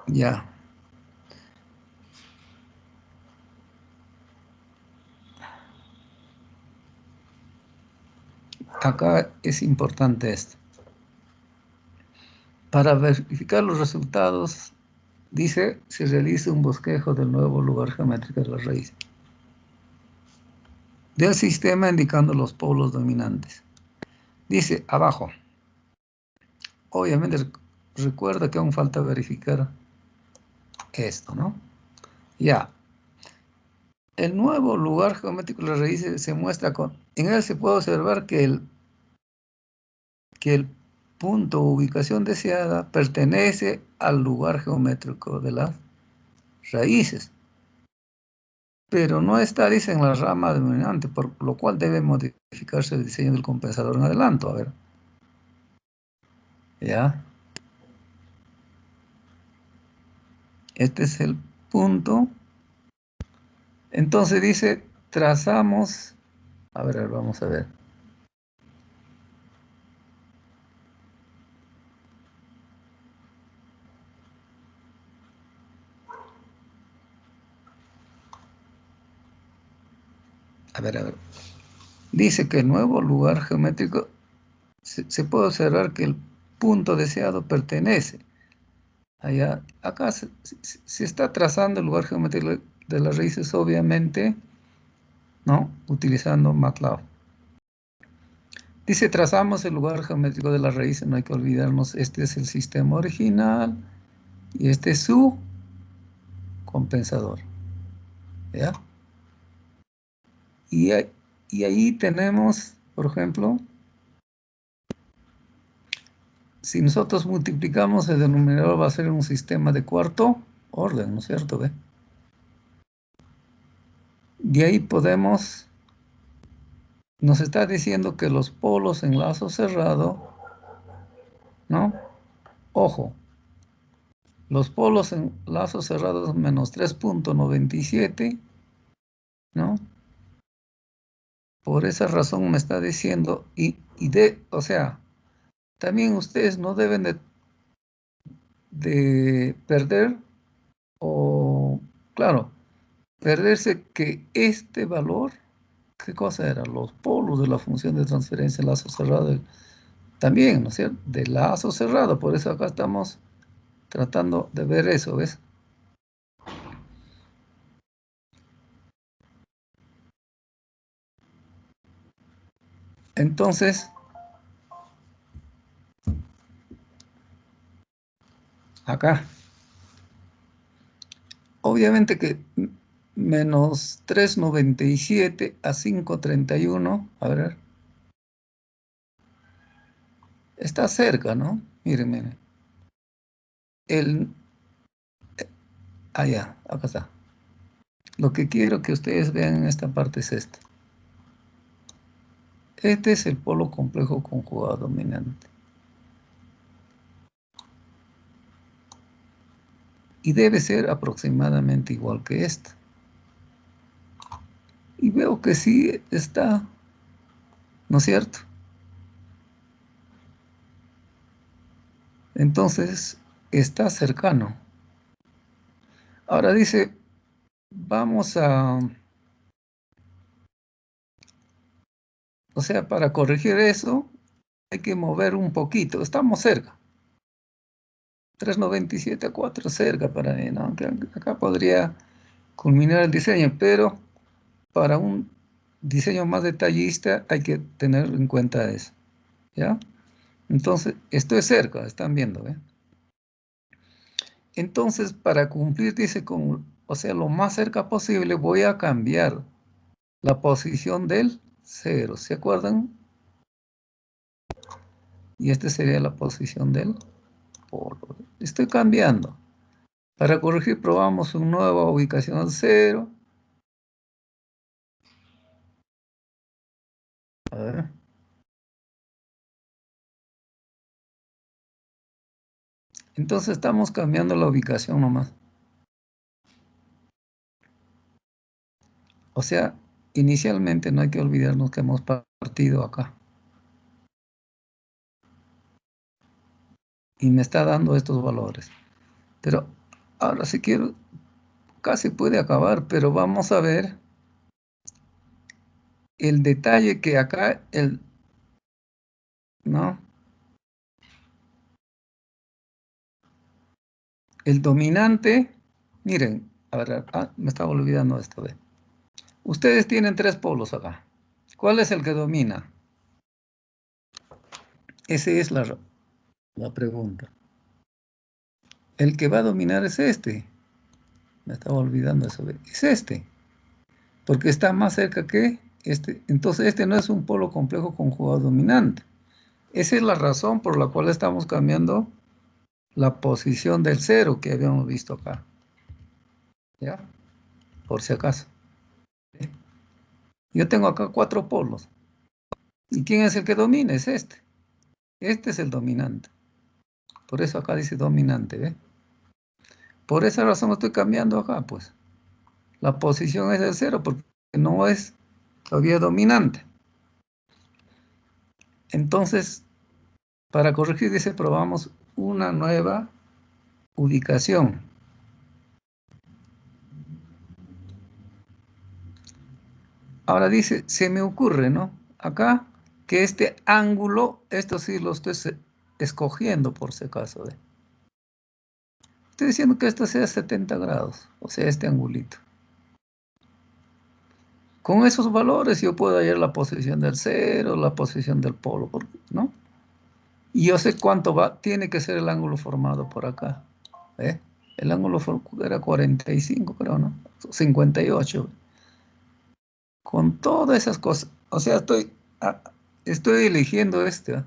Ya. Acá es importante esto. Para verificar los resultados, dice, se realiza un bosquejo del nuevo lugar geométrico de la raíz del sistema indicando los polos dominantes. Dice abajo, obviamente recuerda que aún falta verificar esto, ¿no? Ya. El nuevo lugar geométrico de la raíz se muestra en él se puede observar que el punto o ubicación deseada pertenece al lugar geométrico de las raíces, pero no está, dice, en la rama dominante, por lo cual debe modificarse el diseño del compensador en adelanto. A ver. ¿Ya? Este es el punto. Entonces dice, trazamos, a ver, vamos a ver. A ver. Dice que el nuevo lugar geométrico se puede observar que el punto deseado pertenece. Allá, acá se está trazando el lugar geométrico de las raíces, obviamente, ¿no? Utilizando MATLAB. Dice, trazamos el lugar geométrico de las raíces, no hay que olvidarnos, este es el sistema original y este es su compensador. ¿Ya? Y ahí tenemos, por ejemplo, si nosotros multiplicamos, el denominador va a ser un sistema de cuarto orden, ¿no es cierto? ¿Ve? De ahí podemos, nos está diciendo que los polos en lazo cerrado, ¿no? Ojo, los polos en lazo cerrado menos 3.97, ¿no? Por esa razón me está diciendo, o sea, también ustedes no deben de perder, o, claro, perderse que este valor, ¿qué cosa era? Los polos de la función de transferencia en lazo cerrado, también, ¿no es cierto? De lazo cerrado, por eso acá estamos tratando de ver eso, ¿ves? Entonces, acá, obviamente que menos 3.97 a 5.31, a ver, está cerca, ¿no? Miren, miren. Ya, acá está. Lo que quiero que ustedes vean en esta parte es esto. Este es el polo complejo conjugado dominante. Y debe ser aproximadamente igual que este. Y veo que sí está, ¿no es cierto? Entonces, está cercano. Ahora dice, vamos a... O sea, para corregir eso, hay que mover un poquito. Estamos cerca. 3.97 a 4 cerca para mí, ¿no? Acá podría culminar el diseño, pero para un diseño más detallista hay que tener en cuenta eso, ¿ya? Entonces, esto es cerca, están viendo, ¿eh? Entonces, para cumplir, dice, o sea, lo más cerca posible, voy a cambiar la posición del 0, ¿se acuerdan? Y esta sería la posición del polo. Estoy cambiando. Para corregir, probamos una nueva ubicación al 0. A ver. Entonces estamos cambiando la ubicación nomás. O sea, inicialmente no hay que olvidarnos que hemos partido acá. Y me está dando estos valores. Pero ahora si quiero, casi puede acabar, pero vamos a ver el detalle que acá, ¿no? El dominante, miren, a ver, me estaba olvidando esto. Ustedes tienen 3 polos acá. ¿Cuál es el que domina? Esa es la pregunta. El que va a dominar es este. Me estaba olvidando eso. Es este. Porque está más cerca que este. Entonces este no es un polo complejo conjugado dominante. Esa es la razón por la cual estamos cambiando la posición del 0 que habíamos visto acá. ¿Ya? Por si acaso. Yo tengo acá 4 polos. ¿Y quién es el que domina? Es este. Este es el dominante. Por eso acá dice dominante, ¿ve? Por esa razón estoy cambiando acá, pues. La posición es el 0 porque no es todavía dominante. Entonces, para corregir, dice, probamos una nueva ubicación. Ahora dice, se me ocurre, ¿no? Acá, que este ángulo, esto sí lo estoy escogiendo por si acaso. Estoy diciendo que esto sea 70 grados, o sea, este angulito. Con esos valores yo puedo hallar la posición del cero, la posición del polo, ¿no? Y yo sé cuánto tiene que ser el ángulo formado por acá. ¿Eh? El ángulo era 45, creo, ¿no? 58. Con todas esas cosas. O sea, estoy eligiendo este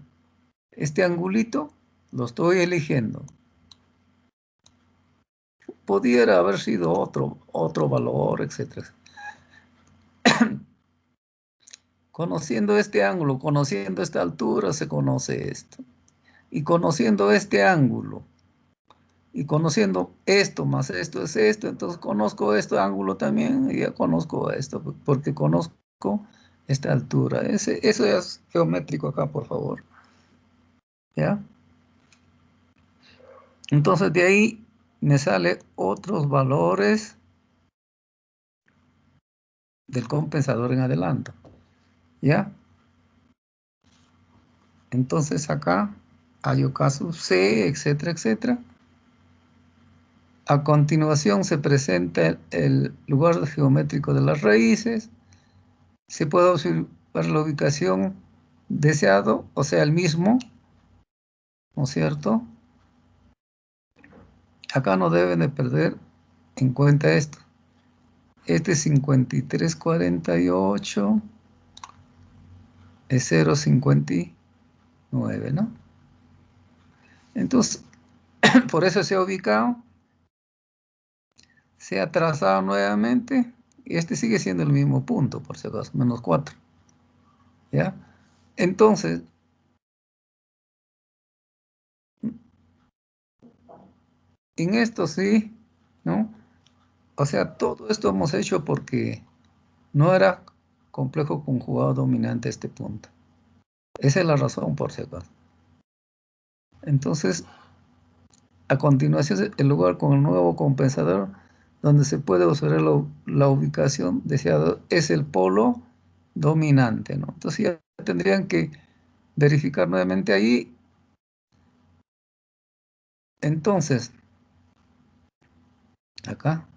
angulito, lo estoy eligiendo. Pudiera haber sido otro valor, etc. Conociendo este ángulo, conociendo esta altura, se conoce esto. Y conociendo este ángulo, y conociendo esto más esto es esto, entonces conozco este ángulo también y ya conozco esto, porque conozco esta altura. Eso es geométrico acá, por favor. ¿Ya? Entonces de ahí me sale otros valores del compensador en adelanto. ¿Ya? Entonces acá hay caso C, etcétera, etcétera. A continuación se presenta el lugar geométrico de las raíces. Se puede observar la ubicación deseado, o sea, el mismo, ¿no es cierto? Acá no deben de perder en cuenta esto. Este 5348 es 0,59, ¿no? Entonces, por eso se ha ubicado, se ha trazado nuevamente, y este sigue siendo el mismo punto, por si acaso, menos 4. ¿Ya? Entonces, en esto sí, ¿no? O sea, todo esto hemos hecho porque no era complejo conjugado dominante este punto. Esa es la razón, por si acaso. Entonces, a continuación, el lugar con el nuevo compensador, donde se puede observar la ubicación deseada, es el polo dominante, ¿no? Entonces ya tendrían que verificar nuevamente ahí. Entonces, acá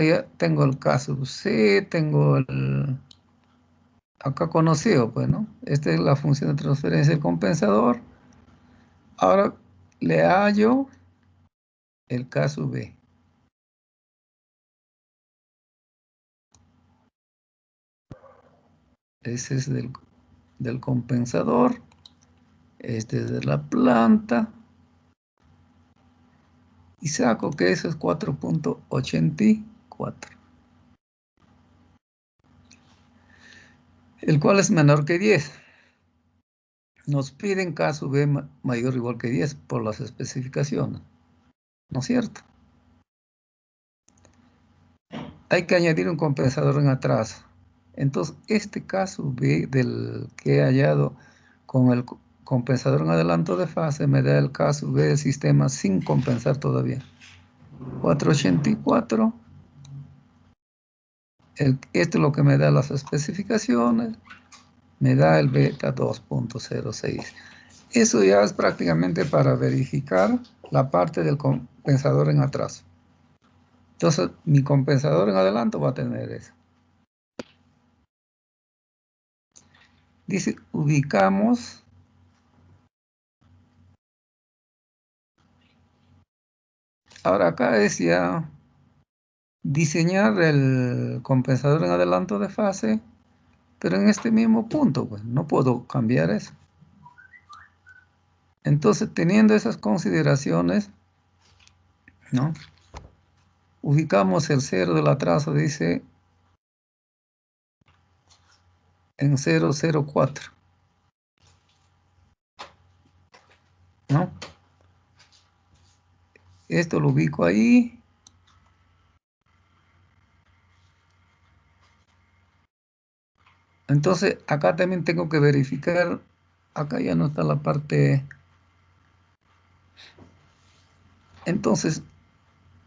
ya tengo el caso C, tengo acá conocido, pues, ¿no? Esta es la función de transferencia del compensador. Ahora le hallo el caso B. Ese es del compensador. Este es de la planta. Y saco que eso es 4.84. El cual es menor que 10. Nos piden caso B mayor o igual que 10 por las especificaciones. ¿No es cierto? Hay que añadir un compensador en atraso. Entonces, este caso B del que he hallado con el compensador en adelanto de fase me da el caso B del sistema sin compensar todavía. 484. Esto es lo que me da las especificaciones. Me da el beta 2.06. Eso ya es prácticamente para verificar la parte del compensador en atraso. Entonces, mi compensador en adelanto va a tener eso. Dice, ubicamos. Ahora acá es ya diseñar el compensador en adelanto de fase, pero en este mismo punto, pues, no puedo cambiar eso. Entonces, teniendo esas consideraciones, ¿no? Ubicamos el cero del atraso, dice, en 0,04, ¿no? Esto lo ubico ahí. Entonces, acá también tengo que verificar, acá ya no está la parte. Entonces,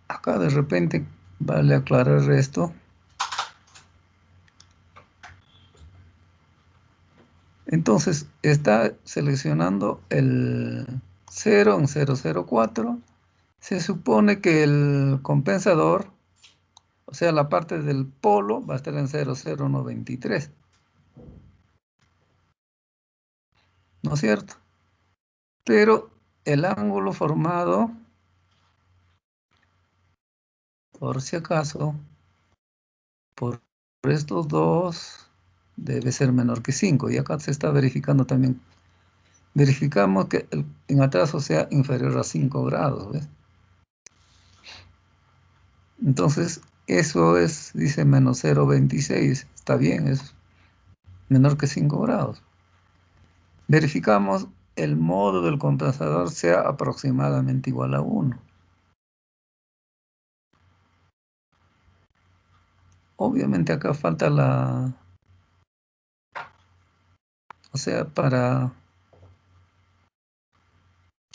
acá de repente Vale aclarar esto. Entonces, está seleccionando el 0 en 004. Se supone que el compensador, o sea, la parte del polo, va a estar en 0093. ¿No es cierto? Pero el ángulo formado, por si acaso, por estos dos, debe ser menor que 5. Y acá se está verificando también. Verificamos que en atraso sea inferior a 5 grados, ¿ves? Entonces, eso es, dice menos 0,26. Está bien, es menor que 5 grados. Verificamos el modo del compensador sea aproximadamente igual a 1. Obviamente acá falta la... O sea, para...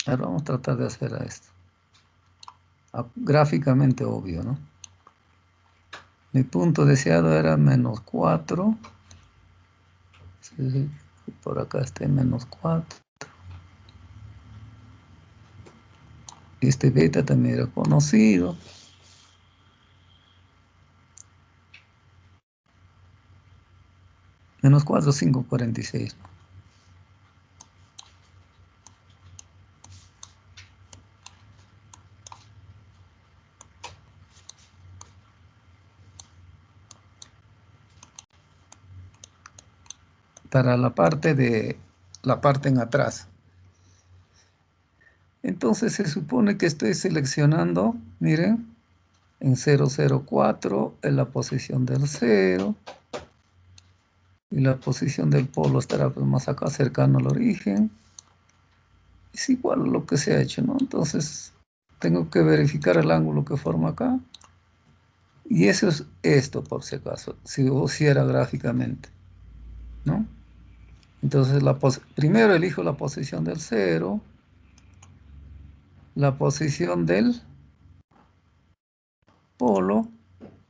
Ahora vamos a tratar de hacer esto. Gráficamente obvio, ¿no? Mi punto deseado era menos 4. Sí, por acá está menos 4. Este beta también era conocido. Menos 4, 5, 46. Para la parte en atrás. Entonces se supone que estoy seleccionando, miren, en 004 en la posición del 0 y la posición del polo estará pues más acá cercano al origen. Es igual a lo que se ha hecho, ¿no? Entonces tengo que verificar el ángulo que forma acá y eso es esto por si acaso, si era gráficamente, ¿no? Entonces primero elijo la posición del 0, la posición del polo,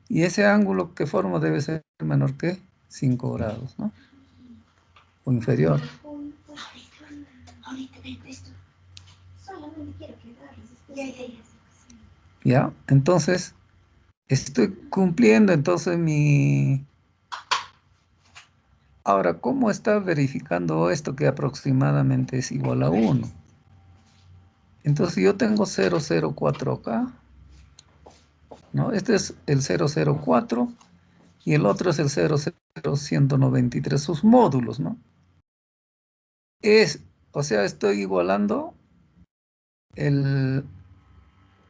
y ese ángulo que forma debe ser menor que 5 grados, ¿no? O inferior. ¿Ya? Entonces, estoy cumpliendo entonces mi... Ahora, ¿cómo está verificando esto que aproximadamente es igual a 1? Entonces, yo tengo 004 acá, ¿no? Este es el 004 y el otro es el 00193, sus módulos, ¿no? O sea, estoy igualando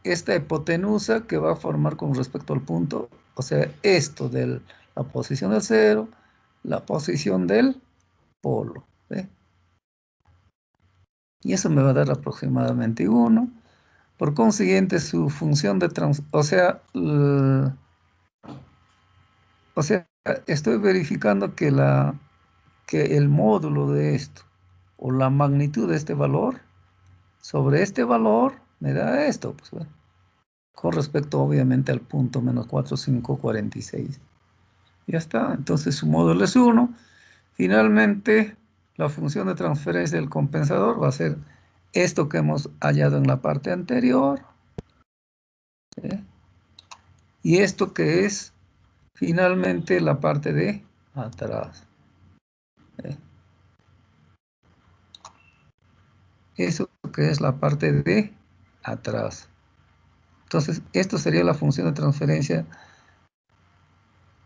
esta hipotenusa que va a formar con respecto al punto, o sea, esto de la posición del 0, la posición del polo, ¿sí? Y eso me va a dar aproximadamente 1. Por consiguiente, su función de o sea, estoy verificando que el módulo de esto, o la magnitud de este valor, sobre este valor, me da esto, pues, ¿verdad? Con respecto, obviamente, al punto menos 4,546. Ya está, entonces su módulo es 1. Finalmente, la función de transferencia del compensador va a ser esto que hemos hallado en la parte anterior, ¿sí? Y esto que es finalmente la parte de atrás, ¿sí? Eso que es la parte de atrás. Entonces, esto sería la función de transferencia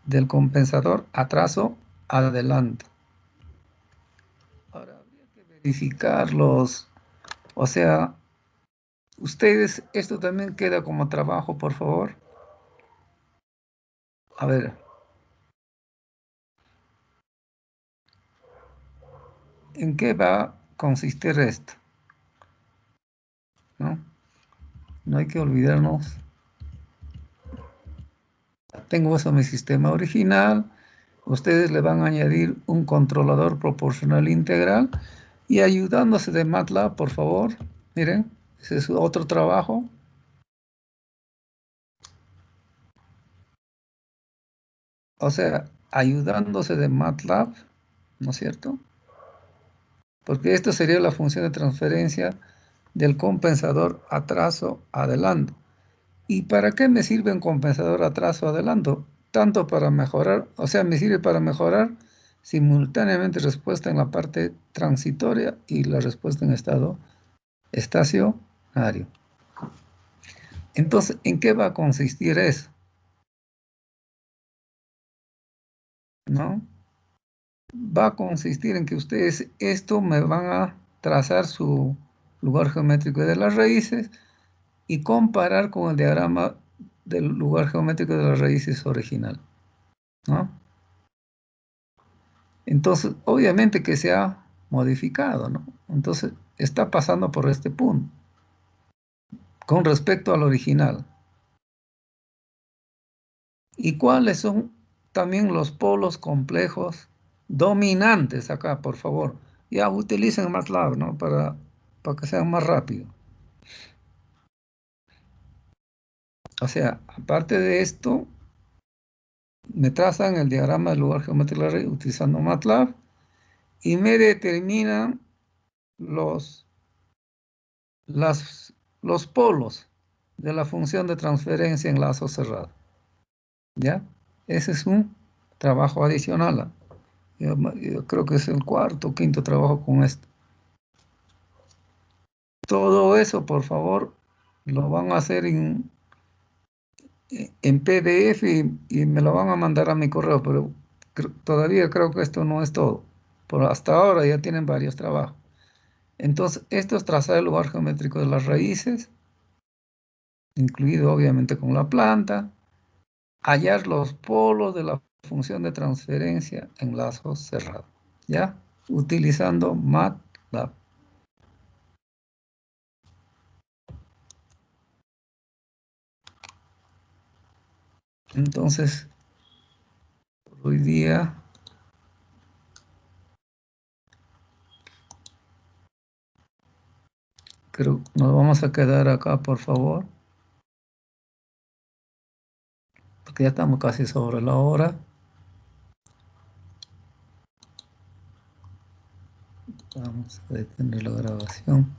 del compensador atraso adelante. Ahora habría que verificarlos. O sea, ustedes, esto también queda como trabajo, por favor. A ver. ¿En qué va a consistir esto? ¿No? No hay que olvidarnos. Tengo eso en mi sistema original. Ustedes le van a añadir un controlador proporcional integral y ayudándose de MATLAB, por favor. Miren, ese es otro trabajo. o sea, ayudándose de MATLAB, ¿no es cierto? Porque esto sería la función de transferencia del compensador atraso-adelanto. ¿Y para qué me sirve un compensador atraso-adelanto? Tanto para mejorar, o sea, me sirve para mejorar simultáneamente respuesta en la parte transitoria y la respuesta en estado estacionario. Entonces, ¿en qué va a consistir eso? ¿No? Va a consistir en que ustedes esto me van a trazar su lugar geométrico de las raíces y comparar con el diagrama del lugar geométrico de las raíces original, ¿no? Entonces, obviamente que se ha modificado, ¿no? Entonces, está pasando por este punto con respecto al original. ¿Y cuáles son también los polos complejos dominantes acá, por favor? Ya utilicen MATLAB, ¿no? Para que sea más rápido. O sea, aparte de esto, me trazan el diagrama del lugar geométrico de la raíz utilizando MATLAB y me determinan los, los polos de la función de transferencia en lazo cerrado. ¿Ya? Ese es un trabajo adicional. Yo creo que es el cuarto o quinto trabajo con esto. Todo eso, por favor, lo van a hacer en PDF y me lo van a mandar a mi correo, pero todavía creo que esto no es todo. Por hasta ahora ya tienen varios trabajos. Entonces, esto es trazar el lugar geométrico de las raíces, incluido obviamente con la planta, hallar los polos de la función de transferencia en lazos cerrados, ¿ya? Utilizando MATLAB. Entonces, hoy día creo que nos vamos a quedar acá, por favor, porque ya estamos casi sobre la hora. Vamos a detener la grabación.